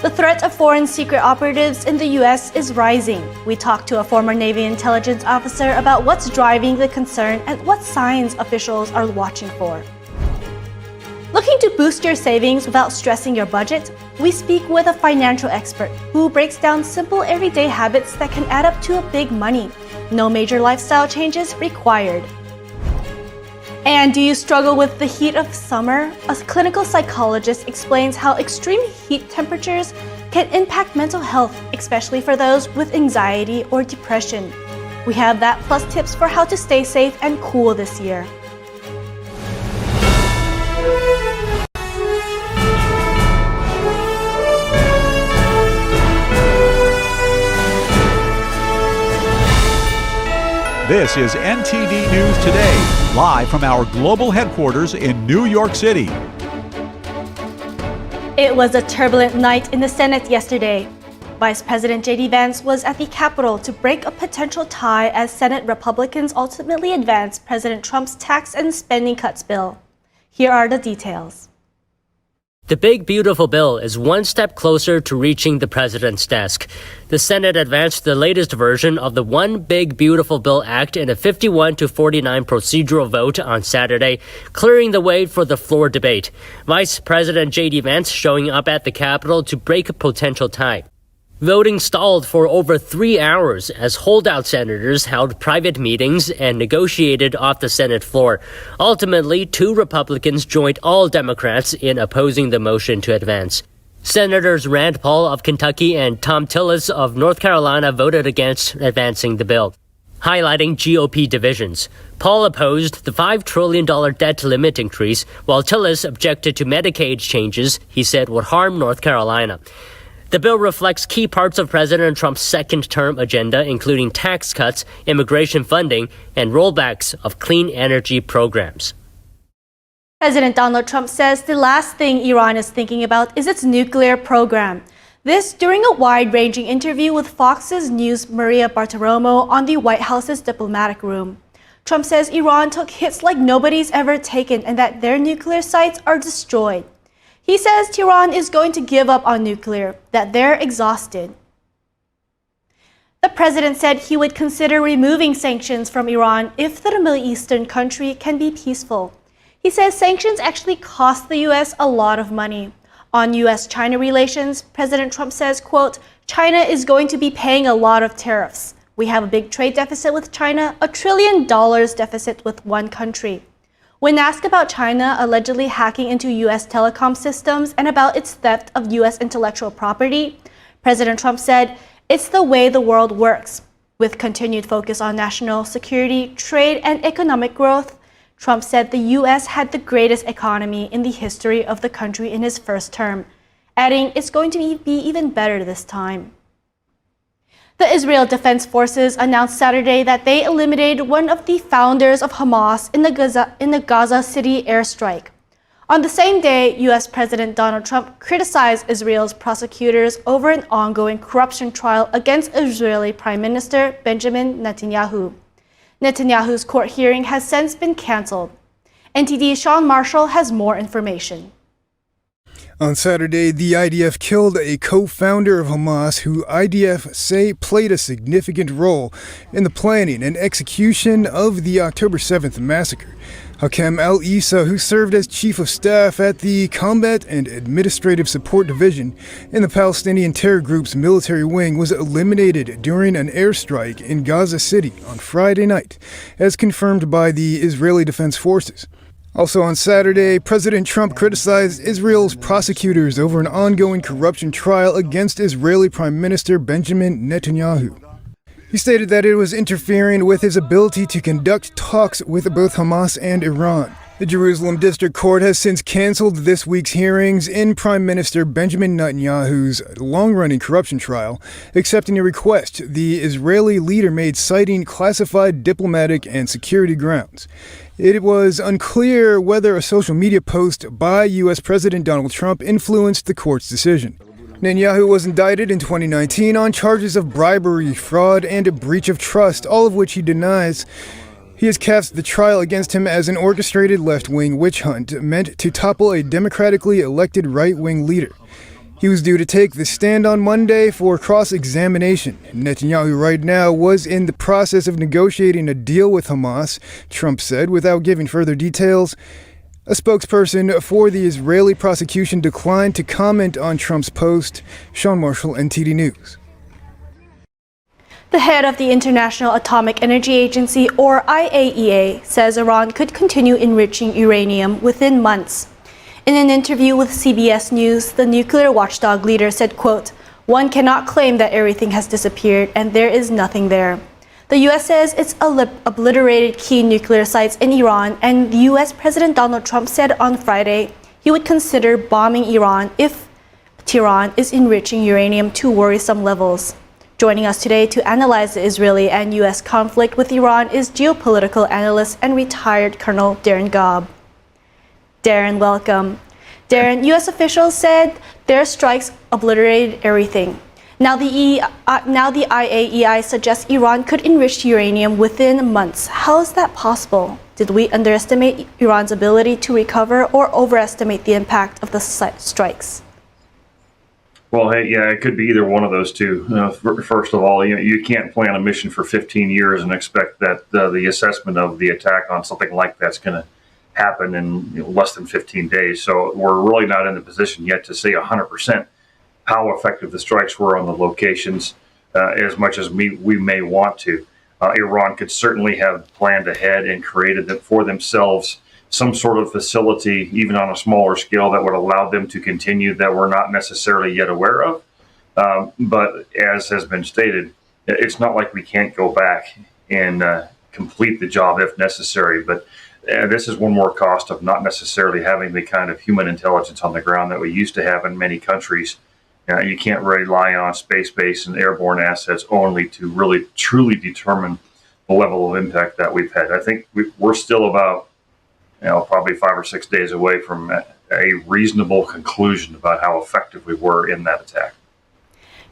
The threat of foreign secret operatives in the US is rising. We talked to a former Navy intelligence officer about what's driving the concern and what signs officials are watching for. Looking to boost your savings without stressing your budget? We speak with a financial expert who breaks down simple everyday habits that can add up to a big money. No major lifestyle changes required. And do you struggle with the heat of summer? A clinical psychologist explains how extreme heat temperatures can impact mental health, especially for those with anxiety or depression. We have that plus tips for how to stay safe and cool this year. This is NTD News Today, live from our global headquarters in New York City. It was a turbulent night in the Senate yesterday. Vice President J.D. Vance was at the Capitol to break a potential tie as Senate Republicans ultimately advanced President Trump's tax and spending cuts bill. Here are the details. The big beautiful bill is one step closer to reaching the president's desk. The Senate advanced the latest version of the One Big Beautiful Bill Act in a 51-49 procedural vote on Saturday, clearing the way for the floor debate. Vice President J.D. Vance showing up at the Capitol to break a potential tie. Voting stalled for over 3 hours as holdout senators held private meetings and negotiated off the Senate floor. Ultimately, 2 Republicans joined all Democrats in opposing the motion to advance. Senators Rand Paul of Kentucky and Thom Tillis of North Carolina voted against advancing the bill, highlighting GOP divisions. Paul opposed the $5 trillion debt limit increase, while Tillis objected to Medicaid changes he said would harm North Carolina. The bill reflects key parts of President Trump's second-term agenda, including tax cuts, immigration funding, and rollbacks of clean energy programs. President Donald Trump says the last thing Iran is thinking about is its nuclear program. This during a wide-ranging interview with Fox's News' Maria Bartiromo on the White House's diplomatic room. Trump says Iran took hits like nobody's ever taken and that their nuclear sites are destroyed. He says Tehran is going to give up on nuclear, that they're exhausted. The president said he would consider removing sanctions from Iran if the Middle Eastern country can be peaceful. He says sanctions actually cost the U.S. a lot of money. On U.S.-China relations, President Trump says, quote, China is going to be paying a lot of tariffs. We have a big trade deficit with China, $1 trillion deficit with one country. When asked about China allegedly hacking into U.S. telecom systems and about its theft of U.S. intellectual property, President Trump said, it's the way the world works. With continued focus on national security, trade, and economic growth, Trump said the U.S. had the greatest economy in the history of the country in his first term, adding it's going to be even better this time. The Israel Defense Forces announced Saturday that they eliminated one of the founders of Hamas in the Gaza City airstrike. On the same day, U.S. President Donald Trump criticized Israel's prosecutors over an ongoing corruption trial against Israeli Prime Minister Benjamin Netanyahu. Netanyahu's court hearing has since been canceled. NTD's Sean Marshall has more information. On Saturday, the IDF killed a co-founder of Hamas who IDF say played a significant role in the planning and execution of the October 7th massacre. Hakem al-Issa, who served as chief of staff at the Combat and Administrative Support Division in the Palestinian terror group's military wing, was eliminated during an airstrike in Gaza City on Friday night, as confirmed by the Israeli Defense Forces. Also on Saturday, President Trump criticized Israel's prosecutors over an ongoing corruption trial against Israeli Prime Minister Benjamin Netanyahu. He stated that it was interfering with his ability to conduct talks with both Hamas and Iran. The Jerusalem District Court has since canceled this week's hearings in Prime Minister Benjamin Netanyahu's long-running corruption trial, accepting a request the Israeli leader made citing classified diplomatic and security grounds. It was unclear whether a social media post by U.S. President Donald Trump influenced the court's decision. Netanyahu was indicted in 2019 on charges of bribery, fraud, and a breach of trust, all of which he denies. He has cast the trial against him as an orchestrated left-wing witch hunt meant to topple a democratically elected right-wing leader. He was due to take the stand on Monday for cross-examination. Netanyahu right now was in the process of negotiating a deal with Hamas, Trump said, without giving further details. A spokesperson for the Israeli prosecution declined to comment on Trump's post. Sean Marshall, NTD News. The head of the International Atomic Energy Agency, or IAEA, says Iran could continue enriching uranium within months. In an interview with CBS News, the nuclear watchdog leader said, quote, "One cannot claim that everything has disappeared and there is nothing there." The U.S. says it's obliterated key nuclear sites in Iran, and U.S. President Donald Trump said on Friday he would consider bombing Iran if Tehran is enriching uranium to worrisome levels. Joining us today to analyze the Israeli and U.S. conflict with Iran is geopolitical analyst and retired Colonel Darren Gobb. Darren, welcome. Darren, U.S. officials said their strikes obliterated everything. Now the IAEA suggests Iran could enrich uranium within months. How is that possible? Did we underestimate Iran's ability to recover or overestimate the impact of the strikes? Well, hey, yeah, it could be either one of those two. First of all, you can't plan a mission for 15 years and expect that the assessment of the attack on something like that's going to happen in less than 15 days. So we're really not in the position yet to say 100% how effective the strikes were on the locations as much as we may want to. Iran could certainly have planned ahead and created for themselves some sort of facility, even on a smaller scale, that would allow them to continue that we're not necessarily yet aware of. But as has been stated, it's not like we can't go back and complete the job if necessary. But this is one more cost of not necessarily having the kind of human intelligence on the ground that we used to have in many countries. You can't rely on space-based and airborne assets only to really truly determine the level of impact that we've had. I think we're still about probably 5 or 6 days away from a reasonable conclusion about how effective we were in that attack.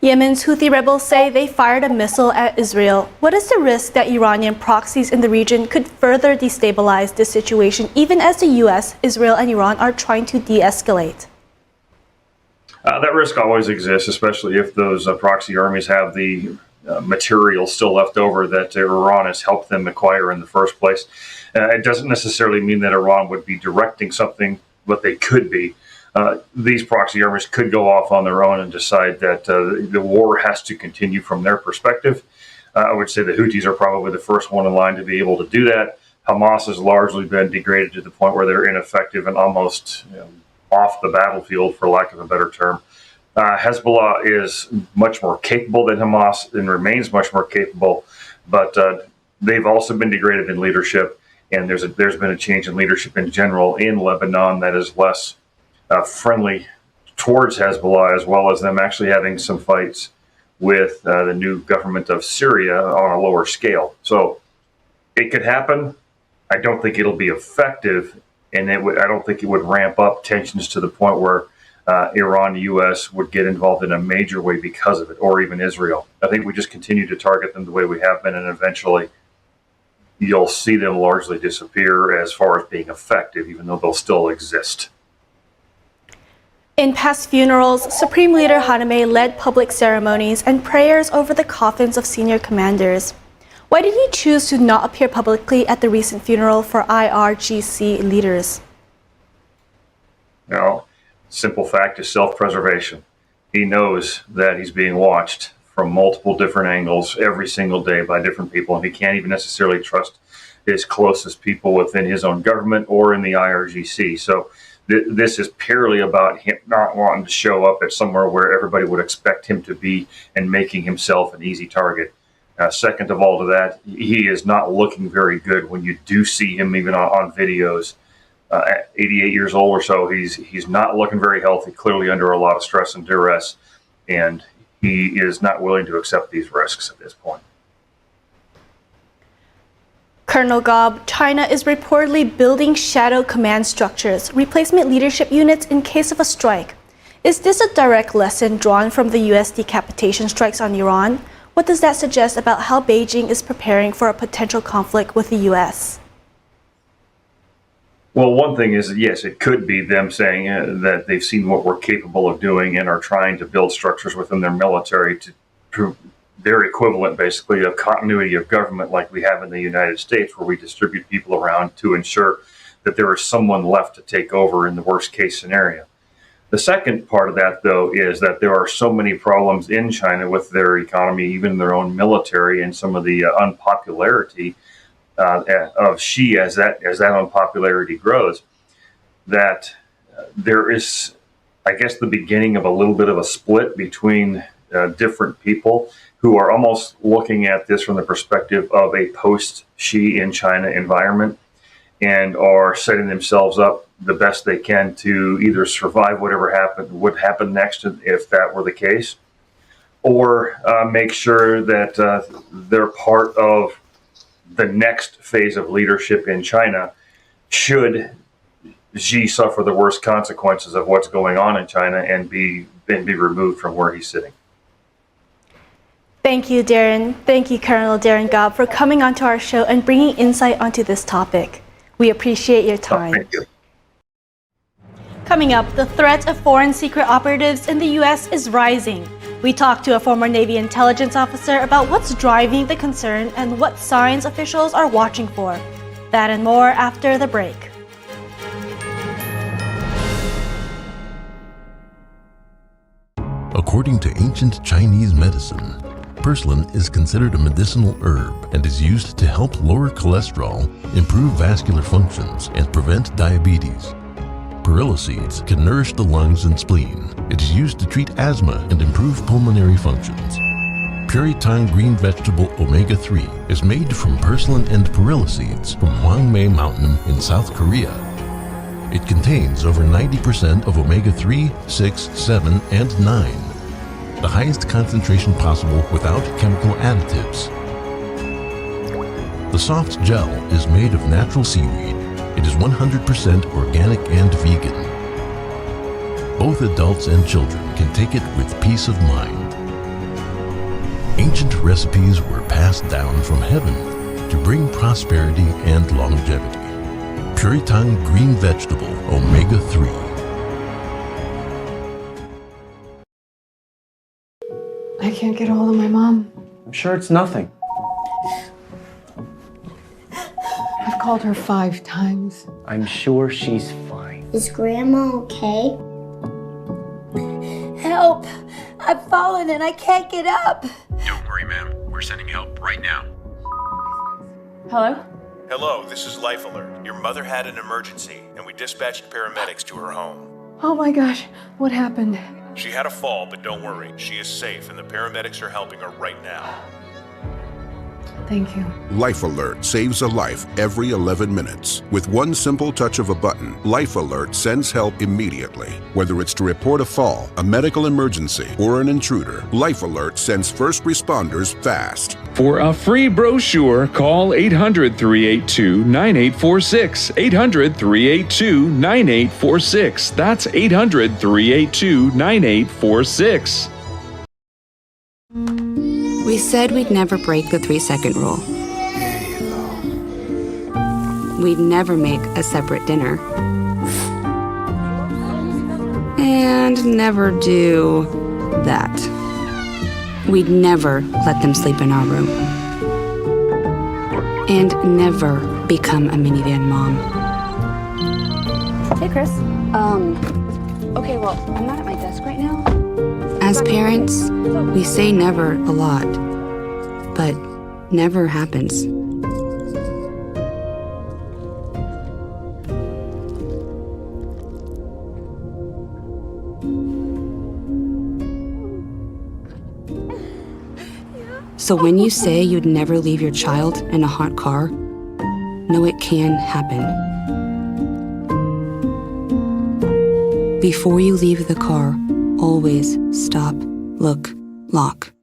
Yemen's Houthi rebels say they fired a missile at Israel. What is the risk that Iranian proxies in the region could further destabilize this situation, even as the U.S., Israel, and Iran are trying to de-escalate? That risk always exists, especially if those proxy armies have the material still left over that Iran has helped them acquire in the first place. It doesn't necessarily mean that Iran would be directing something, but they could be. These proxy armies could go off on their own and decide that the war has to continue from their perspective. I would say the Houthis are probably the first one in line to be able to do that. Hamas has largely been degraded to the point where they're ineffective and almost off the battlefield, for lack of a better term. Hezbollah is much more capable than Hamas and remains much more capable, but they've also been degraded in leadership, and there's been a change in leadership in general in Lebanon that is less friendly towards Hezbollah, as well as them actually having some fights with the new government of Syria on a lower scale. So it could happen. I don't think it'll be effective, and I don't think it would ramp up tensions to the point where Iran, the U.S. would get involved in a major way because of it, or even Israel. I think we just continue to target them the way we have been, and eventually you'll see them largely disappear as far as being effective, even though they'll still exist. In past funerals, Supreme Leader Haname led public ceremonies and prayers over the coffins of senior commanders. Why did he choose to not appear publicly at the recent funeral for IRGC leaders? Now, simple fact is self-preservation. He knows that he's being watched from multiple different angles every single day by different people, and he can't even necessarily trust his closest people within his own government or in the IRGC. So this is purely about him not wanting to show up at somewhere where everybody would expect him to be and making himself an easy target. Second of all to that, he is not looking very good when you do see him even on videos. At 88 years old or so, he's not looking very healthy, clearly under a lot of stress and duress, and he is not willing to accept these risks at this point. Colonel Gob, China is reportedly building shadow command structures, replacement leadership units in case of a strike. Is this a direct lesson drawn from the U.S. decapitation strikes on Iran? What does that suggest about how Beijing is preparing for a potential conflict with the U.S.? Well, one thing is, yes, it could be them saying that they've seen what we're capable of doing and are trying to build structures within their military to prove their equivalent, basically, of continuity of government like we have in the United States, where we distribute people around to ensure that there is someone left to take over in the worst case scenario. The second part of that, though, is that there are so many problems in China with their economy, even their own military, and some of the unpopularity of Xi as that unpopularity grows, that there is, I guess, the beginning of a little bit of a split between different people who are almost looking at this from the perspective of a post-Xi in China environment and are setting themselves up the best they can to either survive whatever would happen next if that were the case, or make sure that they're part of the next phase of leadership in China should Xi suffer the worst consequences of what's going on in China and be removed from where he's sitting. Thank you, Darren. Thank you, Colonel Darren Gob, for coming onto our show and bringing insight onto this topic. We appreciate your time. Thank you. Coming up, the threat of foreign secret operatives in the U.S. is rising. We talked to a former Navy intelligence officer about what's driving the concern and what signs officials are watching for. That and more after the break. According to ancient Chinese medicine, purslane is considered a medicinal herb and is used to help lower cholesterol, improve vascular functions, and prevent diabetes. Perilla seeds can nourish the lungs and spleen. It is used to treat asthma and improve pulmonary functions. Puritang green vegetable omega-3 is made from purslane and perilla seeds from Hwangmae Mountain in South Korea. It contains over 90% of omega-3, 6, 7, and 9. The highest concentration possible without chemical additives. The soft gel is made of natural seaweed. It is 100% organic and vegan. Both adults and children can take it with peace of mind. Ancient recipes were passed down from heaven to bring prosperity and longevity. Puritang green vegetable omega-3. I can't get a hold of my mom. I'm sure it's nothing. I've called her 5 times. I'm sure she's fine. Is Grandma okay? Help! I've fallen and I can't get up. Don't worry, ma'am. We're sending help right now. Hello? Hello, this is Life Alert. Your mother had an emergency, and we dispatched paramedics to her home. Oh my gosh, what happened? She had a fall, but don't worry. She is safe, and the paramedics are helping her right now. Thank you. Life Alert saves a life every 11 minutes. With one simple touch of a button, Life Alert sends help immediately. Whether it's to report a fall, a medical emergency, or an intruder, Life Alert sends first responders fast. For a free brochure, call 800-382-9846. 800-382-9846. That's 800-382-9846. We said we'd never break the 3-second rule. We'd never make a separate dinner. And and never do that. We'd never let them sleep in our room. And never become a minivan mom. Hey, Chris. Okay, well, I'm not at my desk right now. As parents, we say never a lot, but never happens. So when you say you'd never leave your child in a hot car, know it can happen. Before you leave the car, always stop, look, lock.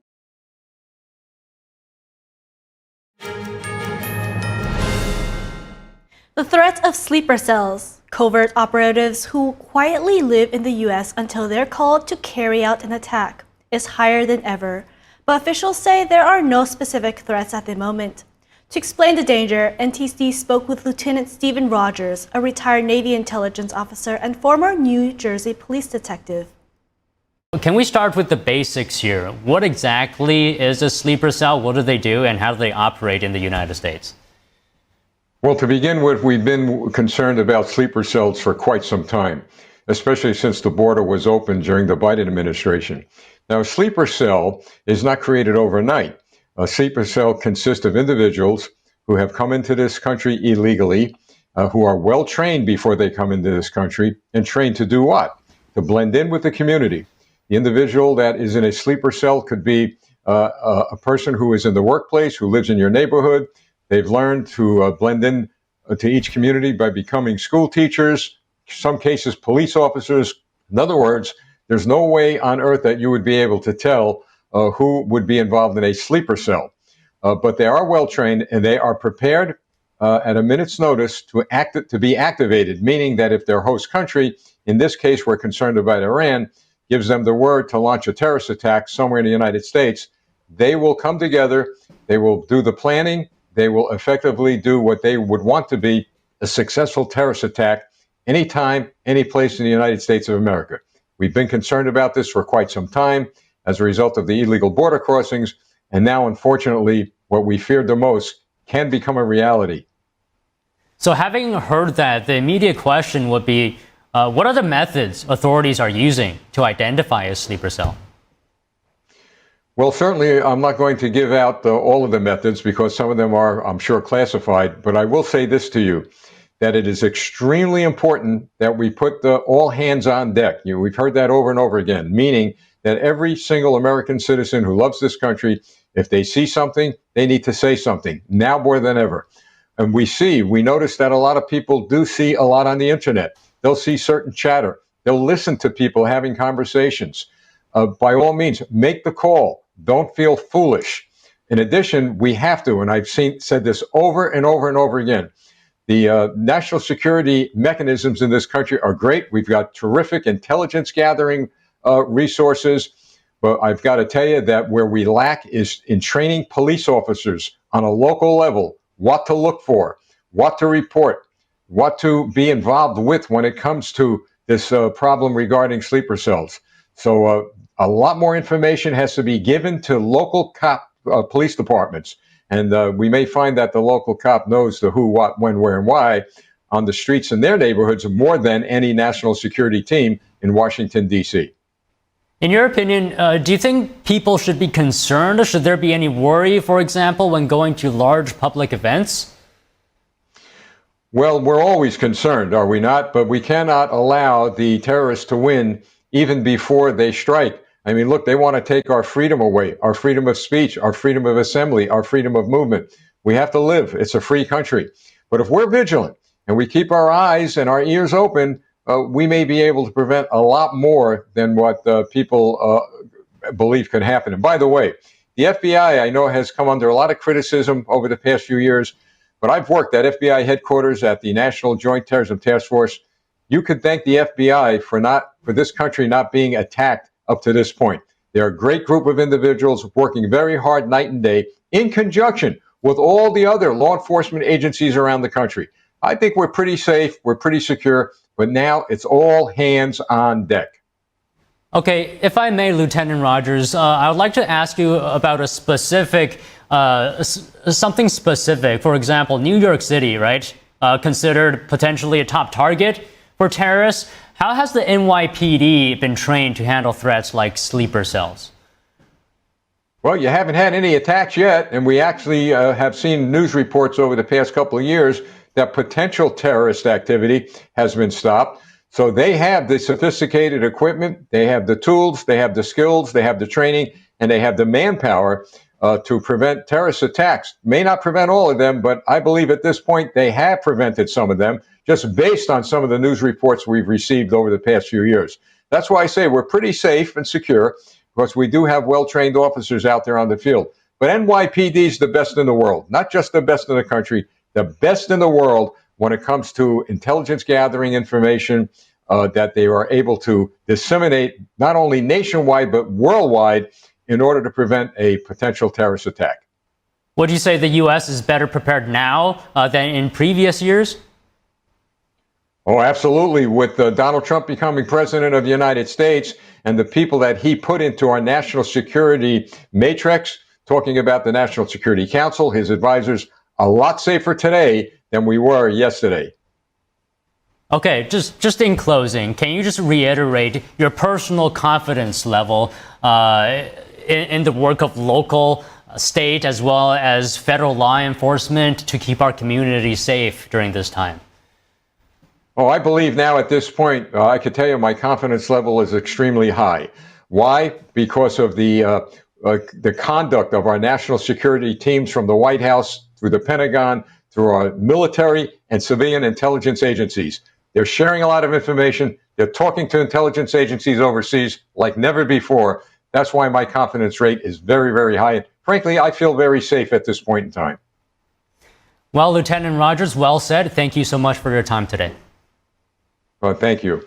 The threat of sleeper cells, covert operatives who quietly live in the U.S. until they're called to carry out an attack, is higher than ever. But officials say there are no specific threats at the moment. To explain the danger, NTD spoke with Lieutenant Stephen Rogers, a retired Navy intelligence officer and former New Jersey police detective. Can we start with the basics here? What exactly is a sleeper cell? What do they do and how do they operate in the United States? Well, to begin with, we've been concerned about sleeper cells for quite some time, especially since the border was open during the Biden administration. Now, a sleeper cell is not created overnight. A sleeper cell consists of individuals who have come into this country illegally, who are well trained before they come into this country, and trained to do what? To blend in with the community. The individual that is in a sleeper cell could be a person who is in the workplace, who lives in your neighborhood. They've learned to blend in to each community by becoming school teachers, some cases police officers. In other words, there's no way on earth that you would be able to tell who would be involved in a sleeper cell. But they are well trained and they are prepared at a minute's notice to be activated, meaning that if their host country, in this case we're concerned about Iran, gives them the word to launch a terrorist attack somewhere in the United States, they will come together, they will do the planning, they will effectively do what they would want to be a successful terrorist attack anytime, any place in the United States of America. We've been concerned about this for quite some time as a result of the illegal border crossings, and now, unfortunately, what we feared the most can become a reality. So having heard that, the immediate question would be, what are the methods authorities are using to identify a sleeper cell? Well, certainly, I'm not going to give out all of the methods because some of them are, I'm sure, classified, but I will say this to you, that it is extremely important that we put all hands on deck. We've heard that over and over again, meaning that every single American citizen who loves this country, if they see something, they need to say something, now more than ever. And we notice that a lot of people do see a lot on the internet. They'll see certain chatter. They'll listen to people having conversations. By all means, make the call. Don't feel foolish. In addition, we have to, and I've said this over and over and over again, the national security mechanisms in this country are great. We've got terrific intelligence gathering resources. But I've got to tell you that where we lack is in training police officers on a local level, what to look for, what to report, what to be involved with when it comes to this problem regarding sleeper cells. So a lot more information has to be given to local police departments. And we may find that the local cop knows the who, what, when, where, and why on the streets in their neighborhoods more than any national security team in Washington, D.C. In your opinion, do you think people should be concerned, or should there be any worry, for example, when going to large public events? Well, we're always concerned, are we not? But we cannot allow the terrorists to win even before they strike. I mean, look, they want to take our freedom away, our freedom of speech, our freedom of assembly, our freedom of movement. We have to live. It's a free country. But if we're vigilant and we keep our eyes and our ears open, we may be able to prevent a lot more than what people believe could happen. And by the way, the FBI, I know, has come under a lot of criticism over the past few years, but I've worked at FBI headquarters at the National Joint Terrorism Task Force. You could thank the FBI for this country not being attacked up to this point. They're a great group of individuals working very hard night and day in conjunction with all the other law enforcement agencies around the country. I think we're pretty safe, we're pretty secure, but now it's all hands on deck. Okay, if I may, Lieutenant Rogers, I would like to ask you about a specific, something specific. For example, New York City, right? Considered potentially a top target for terrorists. How has the NYPD been trained to handle threats like sleeper cells? Well, you haven't had any attacks yet, and we actually have seen news reports over the past couple of years that potential terrorist activity has been stopped. So they have the sophisticated equipment, they have the tools, they have the skills, they have the training, and they have the manpower to prevent terrorist attacks. May not prevent all of them, but I believe at this point they have prevented some of them, just based on some of the news reports we've received over the past few years. That's why I say we're pretty safe and secure, because we do have well-trained officers out there on the field. But NYPD is the best in the world, not just the best in the country, the best in the world when it comes to intelligence gathering information that they are able to disseminate not only nationwide but worldwide in order to prevent a potential terrorist attack. Would you say the U.S. is better prepared now than in previous years? Oh, absolutely. With Donald Trump becoming president of the United States and the people that he put into our national security matrix, talking about the National Security Council, his advisors, a lot safer today than we were yesterday. Okay, just in closing, can you just reiterate your personal confidence level in the work of local, state, as well as federal law enforcement to keep our community safe during this time? Oh, I believe now at this point, I can tell you my confidence level is extremely high. Why? Because of the conduct of our national security teams from the White House through the Pentagon, through our military and civilian intelligence agencies. They're sharing a lot of information. They're talking to intelligence agencies overseas like never before. That's why my confidence rate is very, very high. And frankly, I feel very safe at this point in time. Well, Lieutenant Rogers, well said. Thank you so much for your time today. Well, thank you.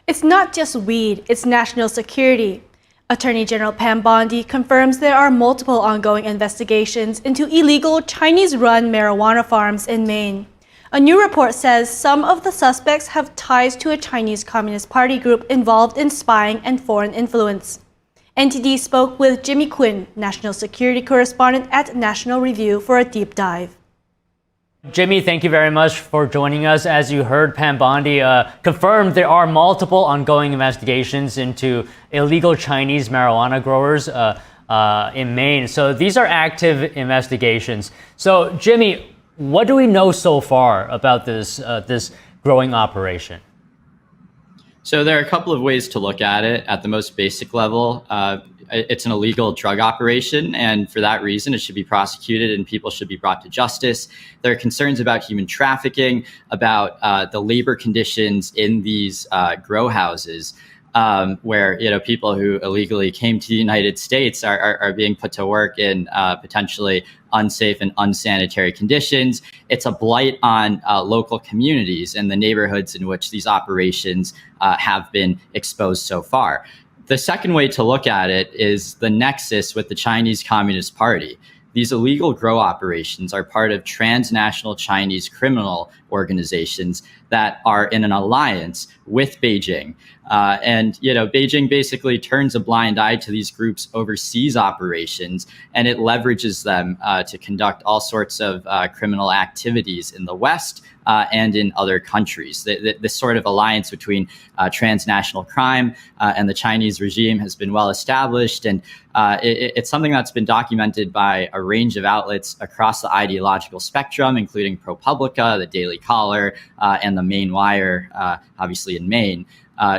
It's not just weed, it's national security. Attorney General Pam Bondi confirms there are multiple ongoing investigations into illegal Chinese-run marijuana farms in Maine. A new report says some of the suspects have ties to a Chinese Communist Party group involved in spying and foreign influence. NTD spoke with Jimmy Quinn, national security correspondent at National Review, for a deep dive. Jimmy, thank you very much for joining us. As you heard, Pam Bondi confirmed there are multiple ongoing investigations into illegal Chinese marijuana growers in Maine. So these are active investigations. So, Jimmy, what do we know so far about this growing operation? So there are a couple of ways to look at it. At the most basic level, it's an illegal drug operation, and for that reason, it should be prosecuted and people should be brought to justice. There are concerns about human trafficking, about the labor conditions in these grow houses, where people who illegally came to the United States are being put to work in potentially unsafe and unsanitary conditions. It's a blight on local communities and the neighborhoods in which these operations have been exposed so far. The second way to look at it is the nexus with the Chinese Communist Party. These illegal grow operations are part of transnational Chinese criminal organizations that are in an alliance with Beijing. And Beijing basically turns a blind eye to these groups' overseas operations, and it leverages them to conduct all sorts of criminal activities in the West and in other countries. This sort of alliance between transnational crime and the Chinese regime has been well established, and it's something that's been documented by a range of outlets across the ideological spectrum, including ProPublica, the Daily Caller, and the Maine Wire, obviously in Maine.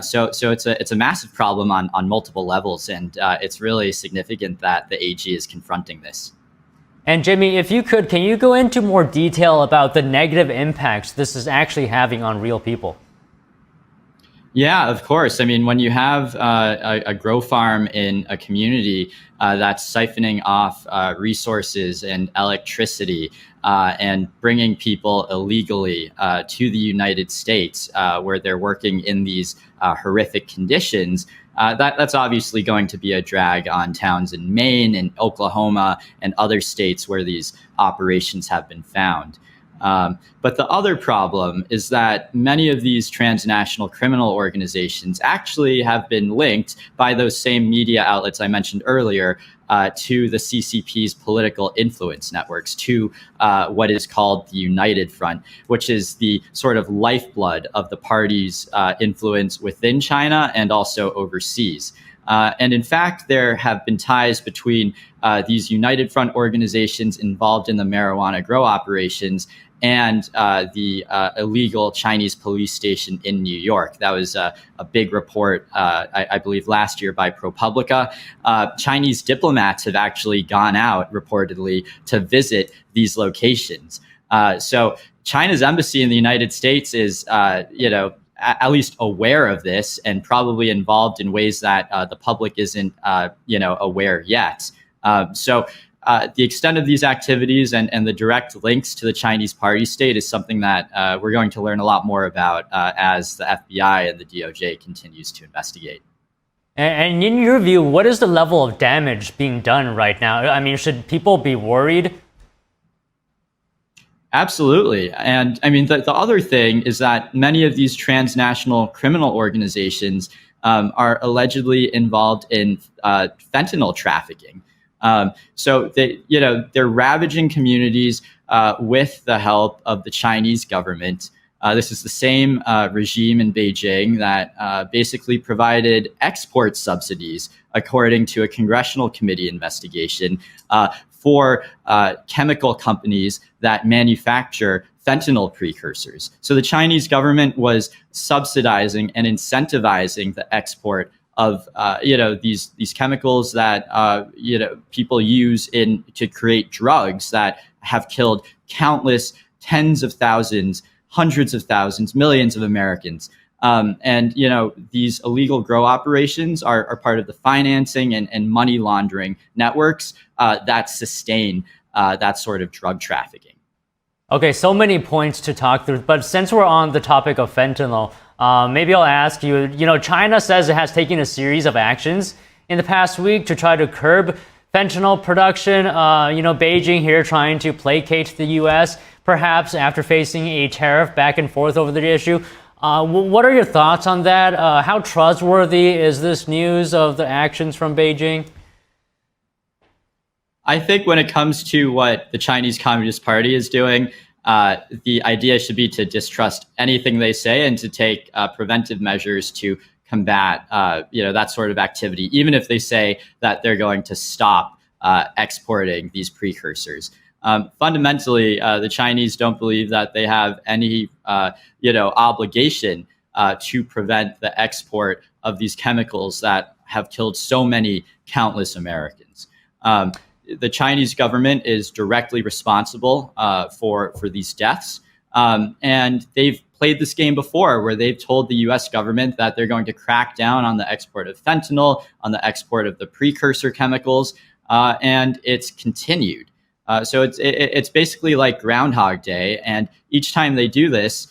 So it's a massive problem on multiple levels, and it's really significant that the AG is confronting this. And Jimmy, if you could, can you go into more detail about the negative impacts this is actually having on real people? Yeah, of course. I mean, when you have a grow farm in a community that's siphoning off resources and electricity and bringing people illegally to the United States where they're working in these horrific conditions, that's obviously going to be a drag on towns in Maine and Oklahoma and other states where these operations have been found. But the other problem is that many of these transnational criminal organizations actually have been linked by those same media outlets I mentioned earlier to the CCP's political influence networks, to what is called the United Front, which is the sort of lifeblood of the party's influence within China and also overseas. And in fact, there have been ties between these United Front organizations involved in the marijuana grow operations and the illegal Chinese police station in New York. That was a big report, I believe, last year by ProPublica. Chinese diplomats have actually gone out, reportedly, to visit these locations. So China's embassy in the United States is, at least aware of this and probably involved in ways that the public isn't, aware yet. The extent of these activities and the direct links to the Chinese party state is something that we're going to learn a lot more about as the FBI and the DOJ continues to investigate. And in your view, what is the level of damage being done right now? I mean, should people be worried? Absolutely. And I mean, the other thing is that many of these transnational criminal organizations are allegedly involved in fentanyl trafficking. So they're ravaging communities with the help of the Chinese government. This is the same regime in Beijing that basically provided export subsidies, according to a congressional committee investigation, for chemical companies that manufacture fentanyl precursors. So the Chinese government was subsidizing and incentivizing the export of these chemicals that people use to create drugs that have killed countless tens of thousands, hundreds of thousands, millions of Americans. And these illegal grow operations are part of the financing and money laundering networks that sustain that sort of drug trafficking. Okay, so many points to talk through, but since we're on the topic of fentanyl, maybe I'll ask you, China says it has taken a series of actions in the past week to try to curb fentanyl production. Beijing here trying to placate the U.S., perhaps after facing a tariff back and forth over the issue. What are your thoughts on that? How trustworthy is this news of the actions from Beijing? I think when it comes to what the Chinese Communist Party is doing, the idea should be to distrust anything they say and to take preventive measures to combat that sort of activity, even if they say that they're going to stop exporting these precursors. Fundamentally, the Chinese don't believe that they have any obligation to prevent the export of these chemicals that have killed so many countless Americans. The Chinese government is directly responsible for these deaths. And they've played this game before where they've told the US government that they're going to crack down on the export of fentanyl, on the export of the precursor chemicals, and it's continued. So it's basically like Groundhog Day. And each time they do this,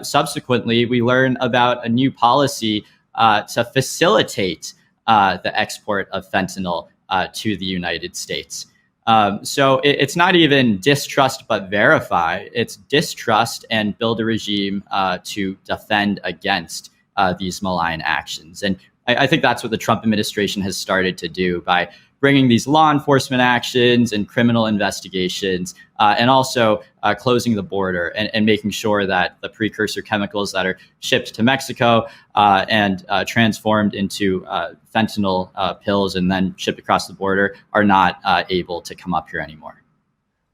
subsequently, we learn about a new policy to facilitate the export of fentanyl to the United States. So it's not even distrust but verify. It's distrust and build a regime to defend against these malign actions. And I think that's what the Trump administration has started to do by bringing these law enforcement actions and criminal investigations, and also closing the border and making sure that the precursor chemicals that are shipped to Mexico and transformed into fentanyl pills and then shipped across the border are not able to come up here anymore.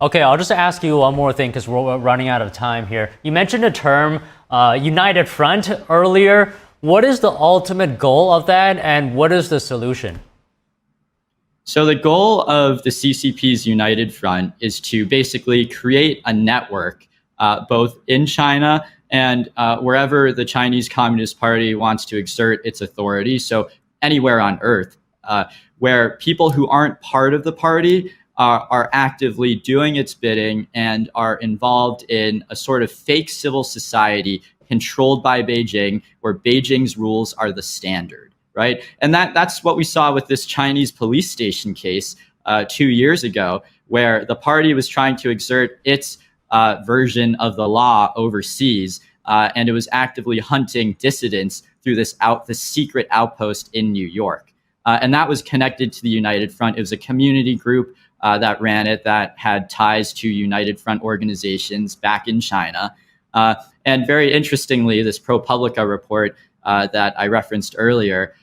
Okay, I'll just ask you one more thing because we're running out of time here. You mentioned the term United Front earlier. What is the ultimate goal of that, and what is the solution? So the goal of the CCP's United Front is to basically create a network, both in China and wherever the Chinese Communist Party wants to exert its authority. So anywhere on earth, where people who aren't part of the party are actively doing its bidding and are involved in a sort of fake civil society controlled by Beijing, where Beijing's rules are the standard. Right. And that's what we saw with this Chinese police station case 2 years ago, where the party was trying to exert its version of the law overseas, and it was actively hunting dissidents through this secret outpost in New York. And that was connected to the United Front. It was a community group that ran it that had ties to United Front organizations back in China. And very interestingly, this ProPublica report that I referenced earlier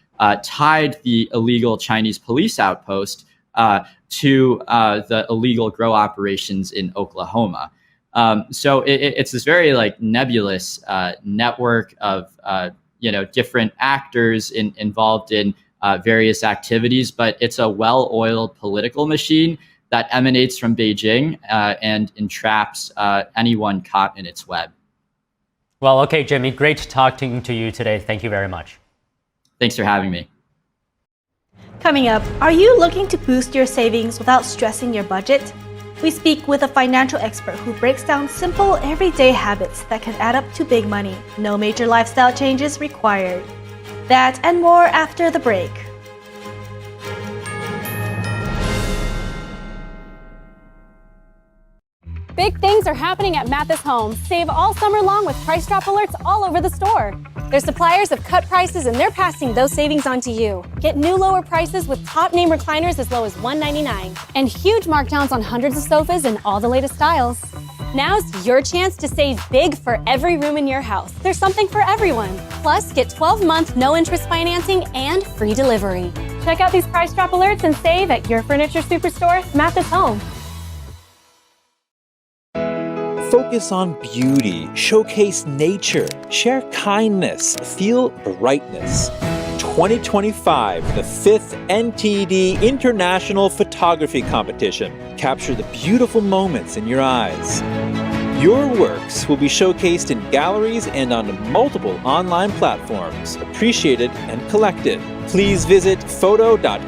tied the illegal Chinese police outpost to the illegal grow operations in Oklahoma. So it's this very nebulous network of different actors involved in various activities, but it's a well-oiled political machine that emanates from Beijing and entraps anyone caught in its web. Well, okay, Jimmy, great talking to you today. Thank you very much. Thanks for having me. Coming up, are you looking to boost your savings without stressing your budget? We speak with a financial expert who breaks down simple, everyday habits that can add up to big money. No major lifestyle changes required. That and more after the break. Big things are happening at Mathis Homes. Save all summer long with price drop alerts all over the store. Their suppliers have cut prices and they're passing those savings on to you. Get new lower prices with top name recliners as low as $199. And huge markdowns on hundreds of sofas in all the latest styles. Now's your chance to save big for every room in your house. There's something for everyone. Plus, get 12-month no-interest financing and free delivery. Check out these price drop alerts and save at your furniture superstore, Mathis Home. Focus on beauty, showcase nature, share kindness, feel brightness. 2025, the 5th NTD International Photography Competition. Capture the beautiful moments in your eyes. Your works will be showcased in galleries and on multiple online platforms, appreciated and collected. Please visit photo.ntdtv.com.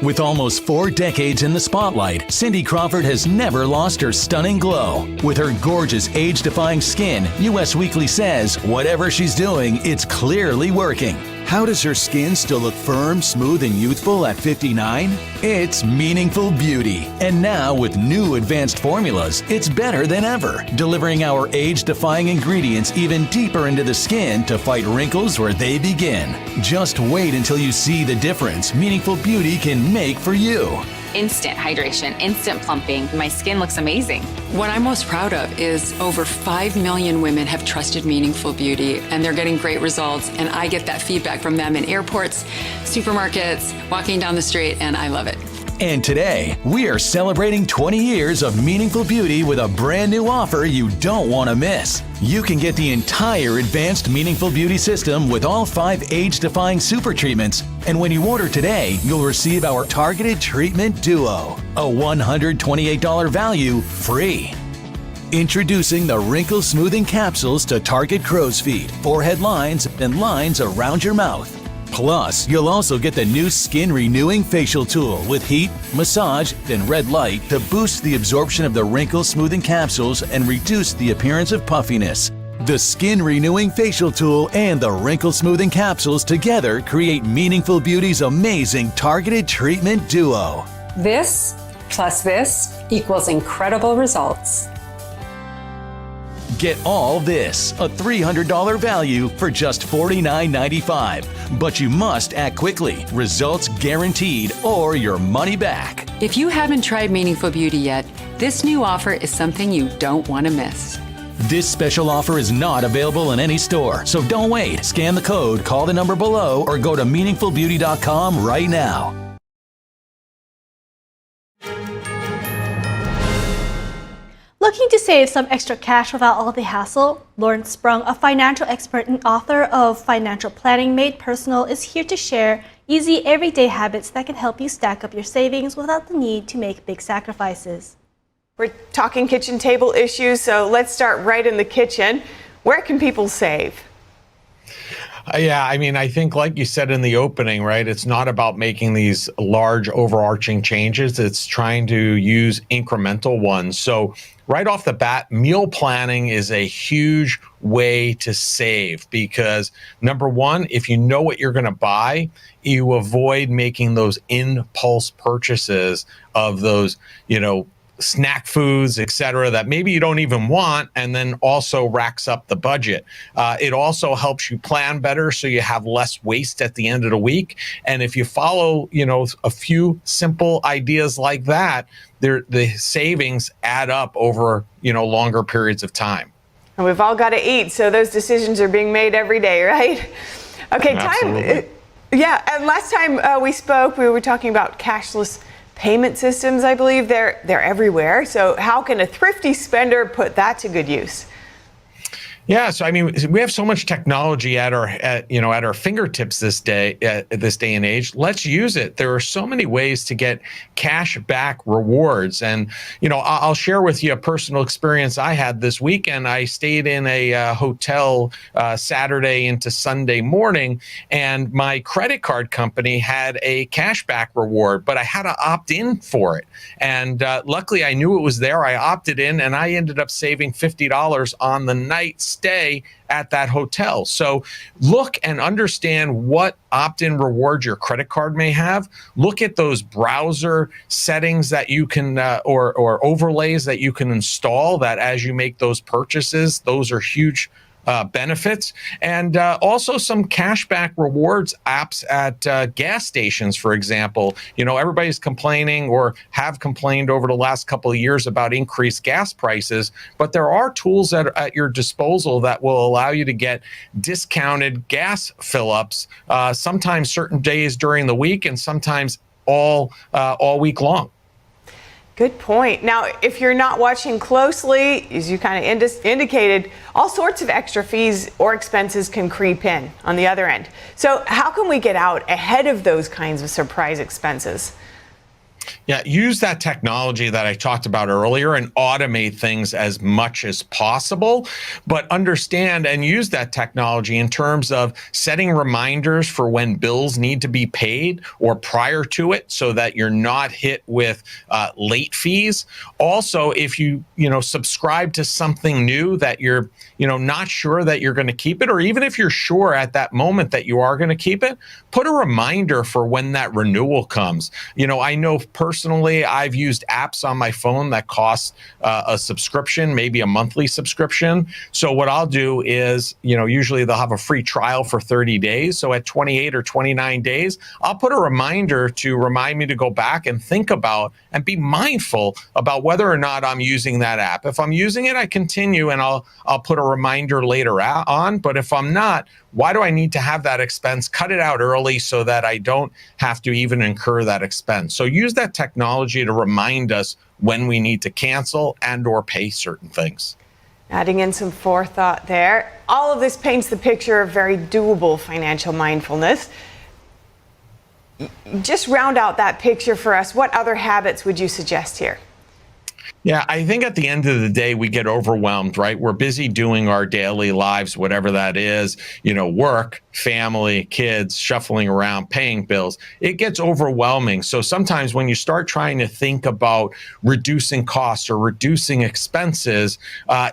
With almost 4 decades in the spotlight, Cindy Crawford has never lost her stunning glow. With her gorgeous, age-defying skin, US Weekly says, whatever she's doing, it's clearly working. How does her skin still look firm, smooth, and youthful at 59? It's meaningful beauty. And now, with new advanced formulas, it's better than ever, delivering our age-defying ingredients even deeper into the skin to fight wrinkles where they begin. Just wait until you see the difference meaningful beauty can make for you. Instant hydration, instant plumping. My skin looks amazing. What I'm most proud of is over 5 million women have trusted Meaningful Beauty, and they're getting great results. And I get that feedback from them in airports, supermarkets, walking down the street, and I love it. And today, we are celebrating 20 years of meaningful beauty with a brand new offer you don't want to miss. You can get the entire advanced Meaningful Beauty system with all 5 age-defying super treatments. And when you order today, you'll receive our Targeted Treatment Duo, a $128 value free. Introducing the Wrinkle Smoothing Capsules to target crow's feet, forehead lines, and lines around your mouth. Plus, you'll also get the new Skin Renewing Facial Tool with heat, massage, and red light to boost the absorption of the wrinkle smoothing capsules and reduce the appearance of puffiness. The Skin Renewing Facial Tool and the Wrinkle Smoothing Capsules together create Meaningful Beauty's amazing targeted treatment duo. This plus this equals incredible results. Get all this, a $300 value for just $49.95. But you must act quickly. Results guaranteed or your money back. If you haven't tried Meaningful Beauty yet, this new offer is something you don't want to miss. This special offer is not available in any store, so don't wait. Scan the code, call the number below, or go to meaningfulbeauty.com right now. Looking to save some extra cash without all the hassle? Lauren Sprung, a financial expert and author of Financial Planning Made Personal, is here to share easy everyday habits that can help you stack up your savings without the need to make big sacrifices. We're talking kitchen table issues, so let's start right in the kitchen. Where can people save? Yeah, I mean, I think like you said in the opening, right, it's not about making these large overarching changes. It's trying to use incremental ones. So right off the bat, meal planning is a huge way to save because number one, if you know what you're going to buy, you avoid making those impulse purchases of those, snack foods, etc., that maybe you don't even want, and then also racks up the budget. It also helps you plan better so you have less waste at the end of the week. And if you follow, a few simple ideas like that, the savings add up over, longer periods of time. And we've all got to eat, so those decisions are being made every day, right? Okay, Absolutely. Yeah, and last time we spoke, we were talking about cashless payment systems. I believe they're everywhere. So how can a thrifty spender put that to good use? Yeah, so I mean, we have so much technology at our fingertips this day and age. Let's use it. There are so many ways to get cash back rewards, and I'll share with you a personal experience I had this weekend. I stayed in a hotel Saturday into Sunday morning, and my credit card company had a cash back reward, but I had to opt in for it. And luckily, I knew it was there. I opted in, and I ended up saving $50 on the night stay at that hotel. So look and understand what opt-in rewards your credit card may have. Look at those browser settings that you can or overlays that you can install, that as you make those purchases, those are huge benefits. And also some cashback rewards apps at gas stations, for example. Everybody's complaining or have complained over the last couple of years about increased gas prices, but there are tools at your disposal that will allow you to get discounted gas fill-ups, sometimes certain days during the week and sometimes all week long. Good point. Now, if you're not watching closely, as you kind of indicated, all sorts of extra fees or expenses can creep in on the other end. So how can we get out ahead of those kinds of surprise expenses? Yeah, use that technology that I talked about earlier and automate things as much as possible, but understand and use that technology in terms of setting reminders for when bills need to be paid or prior to it so that you're not hit with late fees. Also, if you subscribe to something new that you're not sure that you're going to keep it, or even if you're sure at that moment that you are going to keep it, put a reminder for when that renewal comes. I know personally, I've used apps on my phone that cost a subscription, maybe a monthly subscription. So what I'll do is, usually they'll have a free trial for 30 days. So at 28 or 29 days, I'll put a reminder to remind me to go back and think about and be mindful about whether or not I'm using that app. If I'm using it, I continue and I'll put a reminder later on. But if I'm not, why do I need to have that expense? Cut it out early so that I don't have to even incur that expense. So use that technology to remind us when we need to cancel and or pay certain things. Adding in some forethought there. All of this paints the picture of very doable financial mindfulness. Just round out that picture for us. What other habits would you suggest here? Yeah, I think at the end of the day, we get overwhelmed, right? We're busy doing our daily lives, whatever that is, work, family, kids, shuffling around, paying bills. It gets overwhelming. So sometimes when you start trying to think about reducing costs or reducing expenses,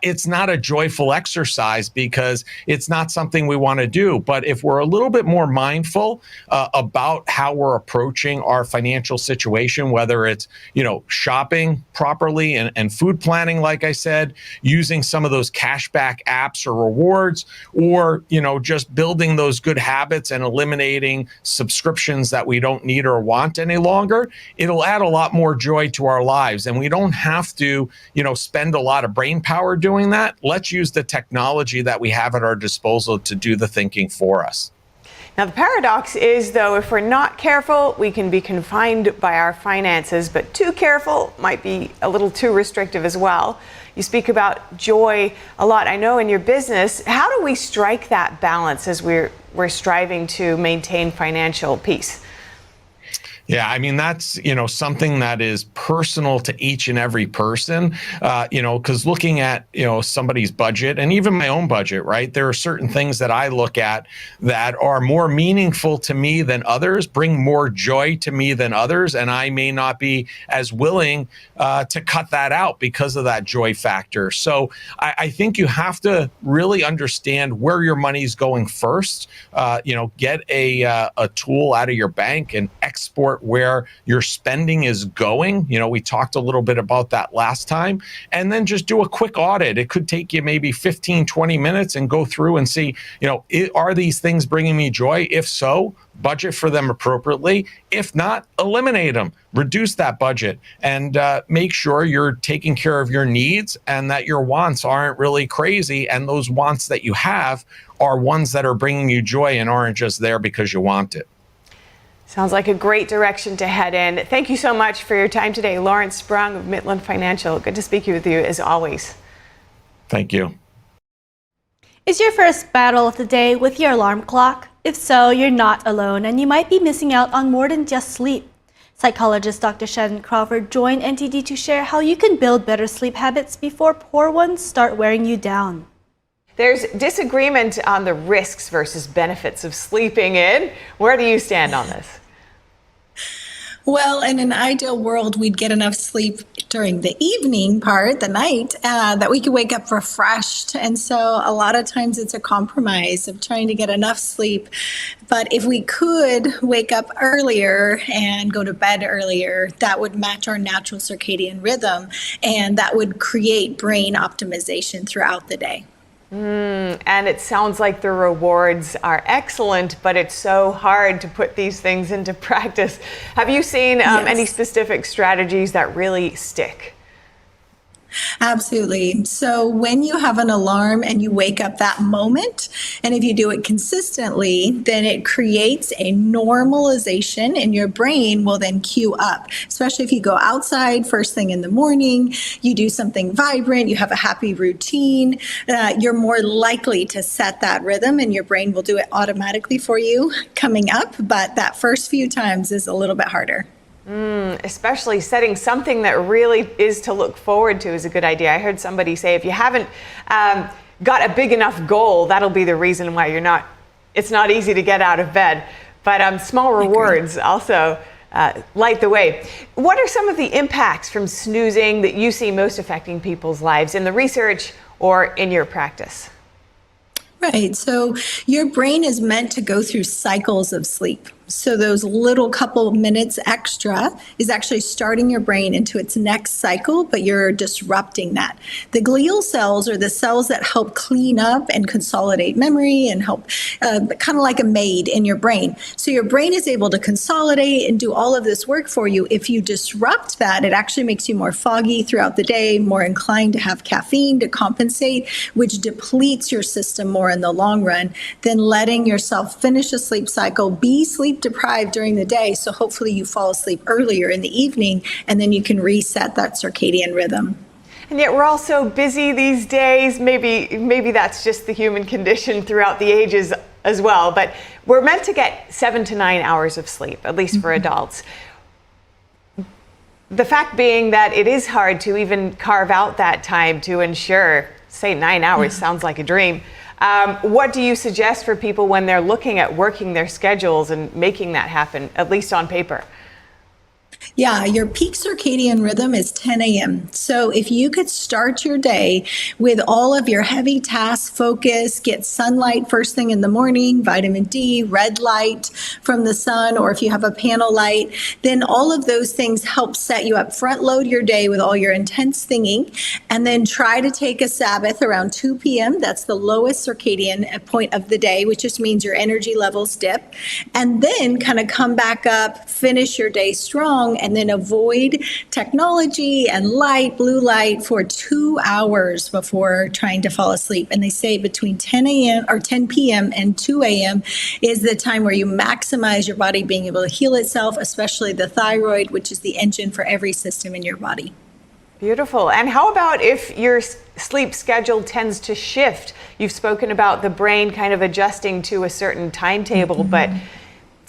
it's not a joyful exercise because it's not something we want to do. But if we're a little bit more mindful about how we're approaching our financial situation, whether it's, shopping properly and food planning, like I said, using some of those cashback apps or rewards, or, just building those good habits and eliminating subscriptions that we don't need or want any longer, it'll add a lot more joy to our lives. And we don't have to, spend a lot of brain power doing that. Let's use the technology that we have at our disposal to do the thinking for us. Now, the paradox is, though, if we're not careful, we can be confined by our finances, but too careful might be a little too restrictive as well. You speak about joy a lot, I know, in your business. How do we strike that balance as we're striving to maintain financial peace? Yeah, I mean, that's, something that is personal to each and every person, because looking at, somebody's budget and even my own budget, right? There are certain things that I look at that are more meaningful to me than others, bring more joy to me than others. And I may not be as willing to cut that out because of that joy factor. So I think you have to really understand where your money's going first. Get a tool out of your bank and export where your spending is going. We talked a little bit about that last time. And then just do a quick audit. It could take you maybe 15, 20 minutes and go through and see, are these things bringing me joy? If so, budget for them appropriately. If not, eliminate them, reduce that budget, and make sure you're taking care of your needs and that your wants aren't really crazy. And those wants that you have are ones that are bringing you joy and aren't just there because you want it. Sounds like a great direction to head in. Thank you so much for your time today, Lawrence Sprung of Midland Financial. Good to speak with you as always. Thank you. Is your first battle of the day with your alarm clock? If so, you're not alone, and you might be missing out on more than just sleep. Psychologist Dr. Shannon Crawford joined NTD to share how you can build better sleep habits before poor ones start wearing you down. There's disagreement on the risks versus benefits of sleeping in. Where do you stand on this? Well, in an ideal world, we'd get enough sleep during the evening part, the night, that we could wake up refreshed. And so a lot of times it's a compromise of trying to get enough sleep. But if we could wake up earlier and go to bed earlier, that would match our natural circadian rhythm, and that would create brain optimization throughout the day. And it sounds like the rewards are excellent, but it's so hard to put these things into practice. Have you seen any specific strategies that really stick? Absolutely. So when you have an alarm and you wake up that moment, and if you do it consistently, then it creates a normalization and your brain will then cue up, especially if you go outside first thing in the morning, you do something vibrant, you have a happy routine, you're more likely to set that rhythm and your brain will do it automatically for you coming up. But that first few times is a little bit harder. Especially setting something that really is to look forward to is a good idea. I heard somebody say if you haven't got a big enough goal, that'll be the reason why it's not easy to get out of bed. But small rewards also light the way. What are some of the impacts from snoozing that you see most affecting people's lives in the research or in your practice? Right. So your brain is meant to go through cycles of sleep. So those little couple minutes extra is actually starting your brain into its next cycle, but you're disrupting that. The glial cells are the cells that help clean up and consolidate memory and help kind of like a maid in your brain. So your brain is able to consolidate and do all of this work for you. If you disrupt that, it actually makes you more foggy throughout the day, more inclined to have caffeine to compensate, which depletes your system more in the long run than letting yourself finish a sleep cycle, be sleep deprived during the day, so hopefully you fall asleep earlier in the evening and then you can reset that circadian rhythm. And yet we're all so busy these days. Maybe that's just the human condition throughout the ages as well, but we're meant to get 7 to 9 hours of sleep, at least for adults. The fact being that it is hard to even carve out that time to ensure, say 9 hours sounds like a dream. What do you suggest for people when they're looking at working their schedules and making that happen, at least on paper? Yeah, your peak circadian rhythm is 10 a.m. So if you could start your day with all of your heavy tasks, focus, get sunlight first thing in the morning, vitamin D, red light from the sun, or if you have a panel light, then all of those things help set you up, front load your day with all your intense thinking, and then try to take a Sabbath around 2 p.m. That's the lowest circadian point of the day, which just means your energy levels dip, and then kind of come back up, finish your day strong, and then avoid technology and light, blue light, for 2 hours before trying to fall asleep. And they say between 10 a.m. or 10 p.m. and 2 a.m. is the time where you maximize your body being able to heal itself, especially the thyroid, which is the engine for every system in your body. Beautiful. And how about if your sleep schedule tends to shift? You've spoken about the brain kind of adjusting to a certain timetable, but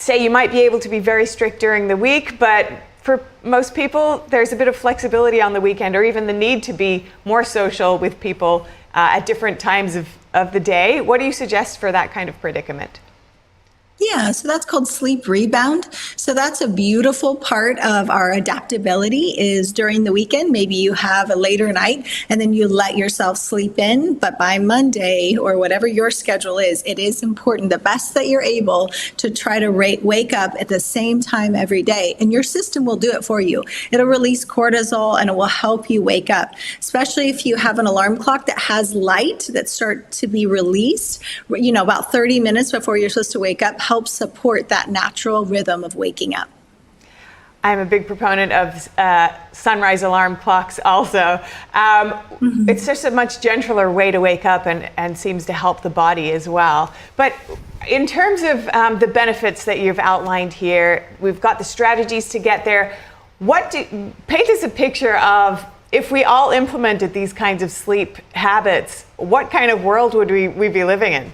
say you might be able to be very strict during the week, but for most people, there's a bit of flexibility on the weekend, or even the need to be more social with people at different times of the day. What do you suggest for that kind of predicament? Yeah, so that's called sleep rebound. So that's a beautiful part of our adaptability is during the weekend, maybe you have a later night and then you let yourself sleep in. But by Monday or whatever your schedule is, it is important, the best that you're able, to try to wake up at the same time every day. And your system will do it for you. It'll release cortisol and it will help you wake up, especially if you have an alarm clock that has light that start to be released, about 30 minutes before you're supposed to wake up. Helps support that natural rhythm of waking up. I'm a big proponent of sunrise alarm clocks also. It's just a much gentler way to wake up and seems to help the body as well. But in terms of the benefits that you've outlined here, we've got the strategies to get there. Paint us a picture of, if we all implemented these kinds of sleep habits, what kind of world would we be living in?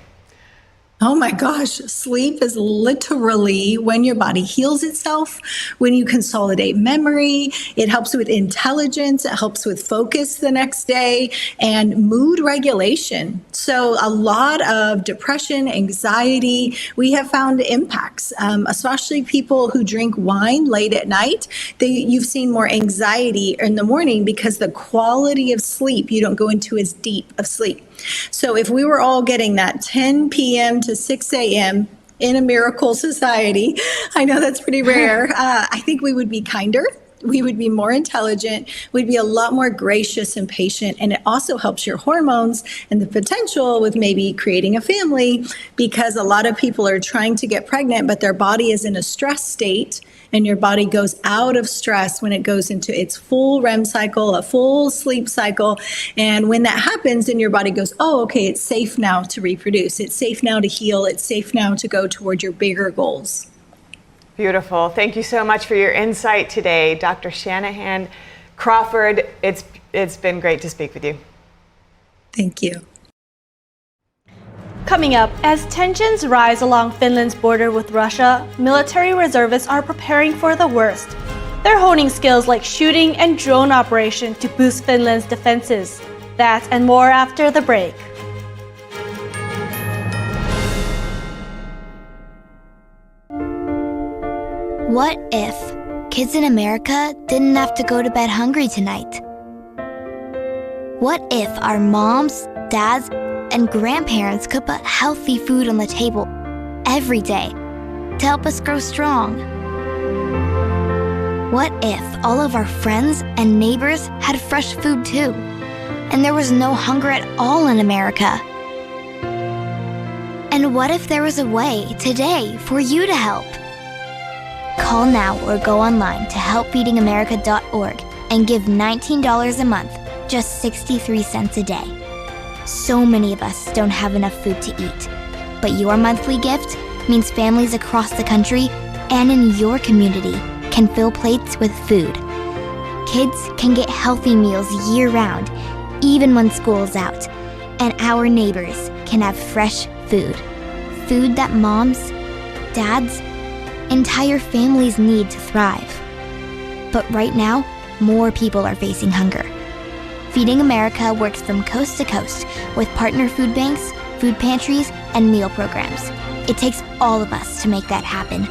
Oh my gosh, sleep is literally when your body heals itself, when you consolidate memory, it helps with intelligence, it helps with focus the next day, and mood regulation. So a lot of depression, anxiety, we have found impacts, especially people who drink wine late at night. You've seen more anxiety in the morning because the quality of sleep, you don't go into as deep of sleep. So if we were all getting that 10 p.m. to 6 a.m. in a miracle society, I know that's pretty rare, I think we would be kinder. We would be more intelligent. We'd be a lot more gracious and patient. And it also helps your hormones and the potential with maybe creating a family, because a lot of people are trying to get pregnant, but their body is in a stress state. And your body goes out of stress when it goes into its full REM cycle, a full sleep cycle. And when that happens, then your body goes, oh, okay, it's safe now to reproduce. It's safe now to heal. It's safe now to go toward your bigger goals. Beautiful. Thank you so much for your insight today, Dr. Shanahan Crawford. It's been great to speak with you. Thank you. Coming up, as tensions rise along Finland's border with Russia, military reservists are preparing for the worst. They're honing skills like shooting and drone operation to boost Finland's defenses. That and more after the break. What if kids in America didn't have to go to bed hungry tonight? What if our moms, dads, and grandparents could put healthy food on the table every day to help us grow strong? What if all of our friends and neighbors had fresh food too, and there was no hunger at all in America? And what if there was a way today for you to help? Call now or go online to helpfeedingamerica.org and give $19 a month, just 63 cents a day. So many of us don't have enough food to eat, but your monthly gift means families across the country and in your community can fill plates with food. Kids can get healthy meals year-round, even when school's out, and our neighbors can have fresh food. Food that moms, dads, entire families need to thrive. But right now, more people are facing hunger. Feeding America works from coast to coast with partner food banks, food pantries, and meal programs. It takes all of us to make that happen.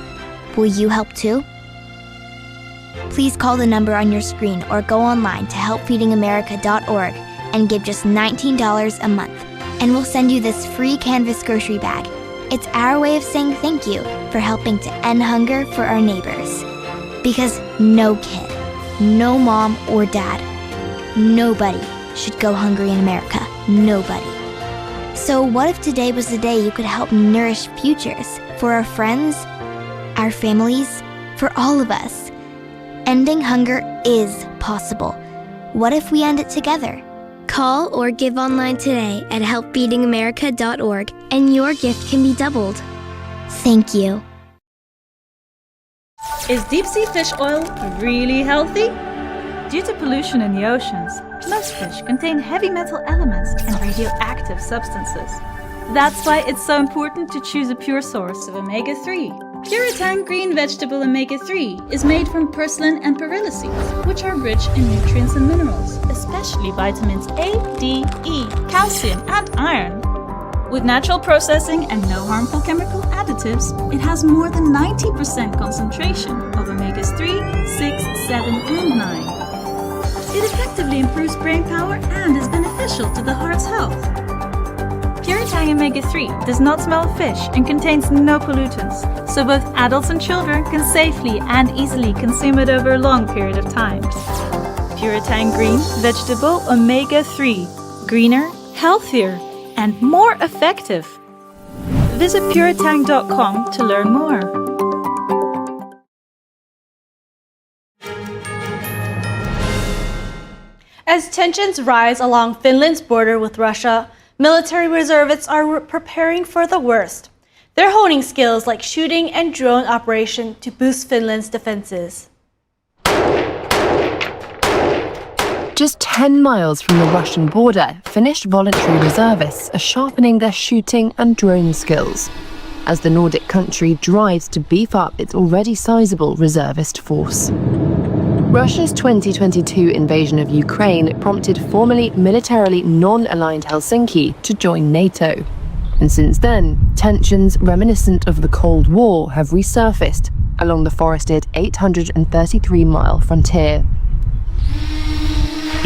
Will you help too? Please call the number on your screen or go online to helpfeedingamerica.org and give just $19 a month, and we'll send you this free canvas grocery bag. It's our way of saying thank you for helping to end hunger for our neighbors. Because no kid, no mom or dad, nobody should go hungry in America. Nobody. So what if today was the day you could help nourish futures for our friends, our families, for all of us? Ending hunger is possible. What if we end it together? Call or give online today at helpfeedingamerica.org and your gift can be doubled. Thank you. Is deep sea fish oil really healthy? Due to pollution in the oceans, most fish contain heavy metal elements and radioactive substances. That's why it's so important to choose a pure source of omega-3. Puritang green vegetable omega-3 is made from purslane and perilla seeds, which are rich in nutrients and minerals, especially vitamins A, D, E, calcium, and iron. With natural processing and no harmful chemical additives, it has more than 90% concentration of omegas 3, 6, 7, and 9. It effectively improves brain power and is beneficial to the heart's health. Puritang Omega-3 does not smell of fish and contains no pollutants, so both adults and children can safely and easily consume it over a long period of time. Puritang Green Vegetable Omega-3. Greener, healthier, and more effective. Visit puritang.com to learn more. As tensions rise along Finland's border with Russia, military reservists are preparing for the worst. They're honing skills like shooting and drone operation to boost Finland's defenses. Just 10 miles from the Russian border, Finnish voluntary reservists are sharpening their shooting and drone skills as the Nordic country drives to beef up its already sizable reservist force. Russia's 2022 invasion of Ukraine prompted formerly militarily non-aligned Helsinki to join NATO. And since then, tensions reminiscent of the Cold War have resurfaced along the forested 833-mile frontier.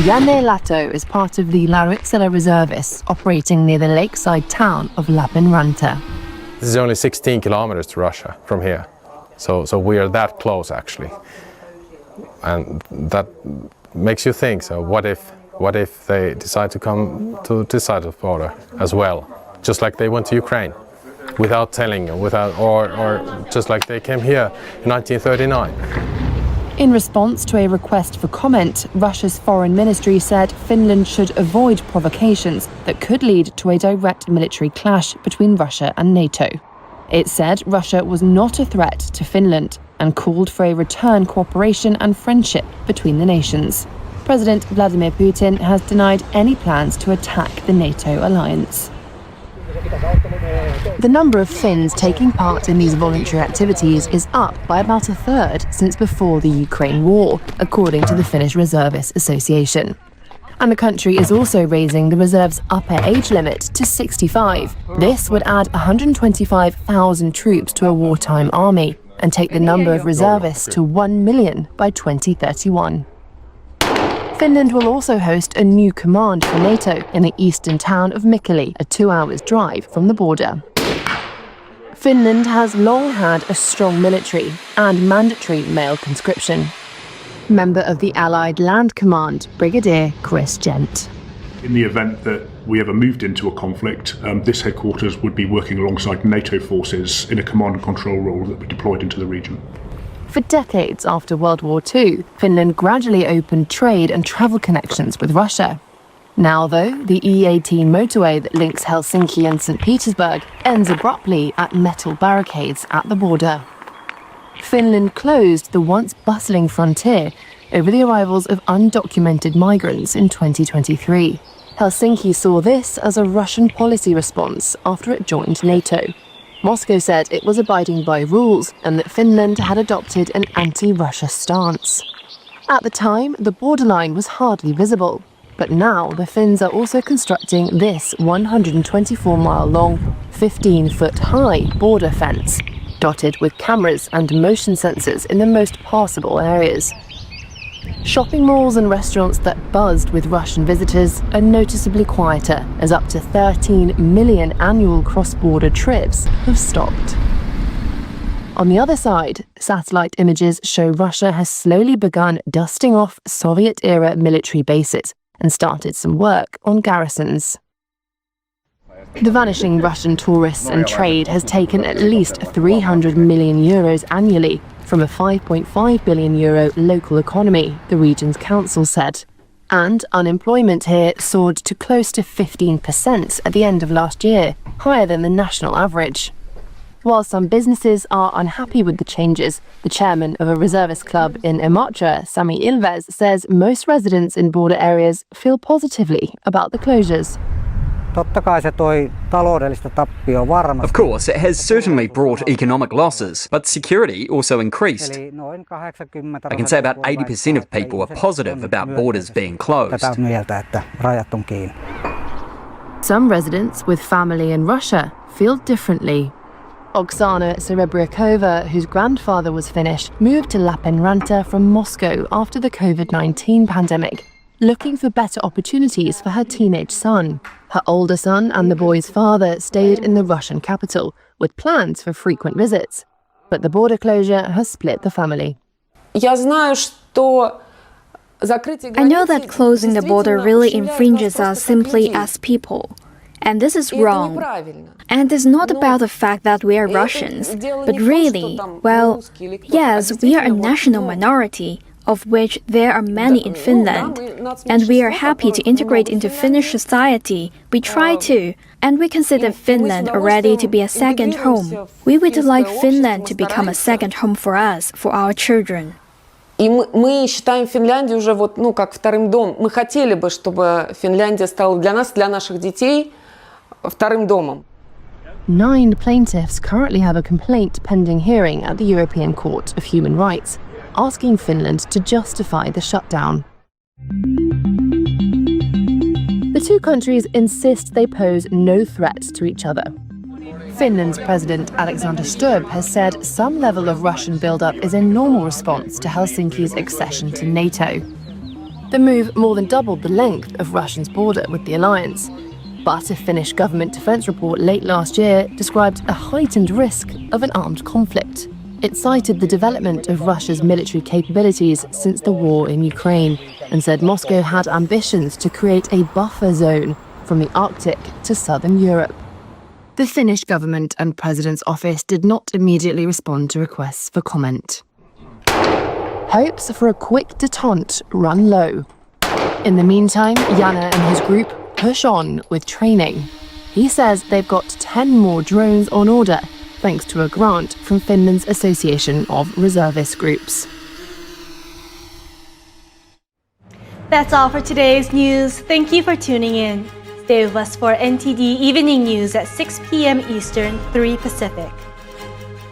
Janne Lato is part of the Lauritsela reservists operating near the lakeside town of Lappeenranta. This is only 16 kilometers to Russia from here, so we are that close actually. And that makes you think, so what if they decide to come to this side of the border as well, just like they went to Ukraine, without telling, or just like they came here in 1939. In response to a request for comment, Russia's foreign ministry said Finland should avoid provocations that could lead to a direct military clash between Russia and NATO. It said Russia was not a threat to Finland and called for a return cooperation and friendship between the nations. President Vladimir Putin has denied any plans to attack the NATO alliance. The number of Finns taking part in these voluntary activities is up by about a third since before the Ukraine war, according to the Finnish Reservists Association. And the country is also raising the reserve's upper age limit to 65. This would add 125,000 troops to a wartime army and take the number of reservists to 1 million by 2031. Finland will also host a new command for NATO in the eastern town of Mikkeli, a 2 hours drive from the border. Finland has long had a strong military and mandatory male conscription. Member of the Allied Land Command, Brigadier Chris Gent. In the event that we ever moved into a conflict, this headquarters would be working alongside NATO forces in a command and control role that would be deployed into the region. For decades after World War II, Finland gradually opened trade and travel connections with Russia. Now, though, the E18 motorway that links Helsinki and St. Petersburg ends abruptly at metal barricades at the border. Finland closed the once bustling frontier over the arrivals of undocumented migrants in 2023. Helsinki saw this as a Russian policy response after it joined NATO. Moscow said it was abiding by rules and that Finland had adopted an anti-Russia stance. At the time, the borderline was hardly visible, but now the Finns are also constructing this 124-mile-long, 15-foot-high border fence, dotted with cameras and motion sensors in the most passable areas. Shopping malls and restaurants that buzzed with Russian visitors are noticeably quieter, as up to 13 million annual cross-border trips have stopped. On the other side, satellite images show Russia has slowly begun dusting off Soviet-era military bases and started some work on garrisons. The vanishing Russian tourists and trade has taken at least 300 million euros annually from a 5.5 billion euro local economy, the region's council said. And unemployment here soared to close to 15% at the end of last year, higher than the national average. While some businesses are unhappy with the changes, the chairman of a reservist club in Imatra, Sami Ilves, says most residents in border areas feel positively about the closures. Of course, it has certainly brought economic losses, but security also increased. I can say about 80% of people are positive about borders being closed. Some residents with family in Russia feel differently. Oksana Serebryakova, whose grandfather was Finnish, moved to Lappeenranta from Moscow after the COVID-19 pandemic, looking for better opportunities for her teenage son. Her older son and the boy's father stayed in the Russian capital, with plans for frequent visits. But the border closure has split the family. I know that closing the border really infringes us simply as people. And this is wrong. And it's not about the fact that we are Russians, but really, well, yes, we are a national minority, of which there are many in Finland. And we are happy to integrate into Finnish society. We try to. And we consider Finland already to be a second home. We would like Finland to become a second home for us, for our children. И мы считаем Финляндию уже как вторым домом. Мы хотели бы, чтобы Финляндия стала для нас, для наших детей, вторым домом. 9 plaintiffs currently have a complaint pending hearing at the European Court of Human Rights, asking Finland to justify the shutdown. The two countries insist they pose no threat to each other. Finland's President Alexander Stubb has said some level of Russian buildup is a normal response to Helsinki's accession to NATO. The move more than doubled the length of Russia's border with the alliance. But a Finnish government defence report late last year described a heightened risk of an armed conflict. It cited the development of Russia's military capabilities since the war in Ukraine and said Moscow had ambitions to create a buffer zone from the Arctic to southern Europe. The Finnish government and president's office did not immediately respond to requests for comment. Hopes for a quick détente run low. In the meantime, Jana and his group push on with training. He says they've got 10 more drones on order, thanks to a grant from Finland's Association of Reservist Groups. That's all for today's news. Thank you for tuning in. Stay with us for NTD Evening News at 6 p.m. Eastern, 3 Pacific.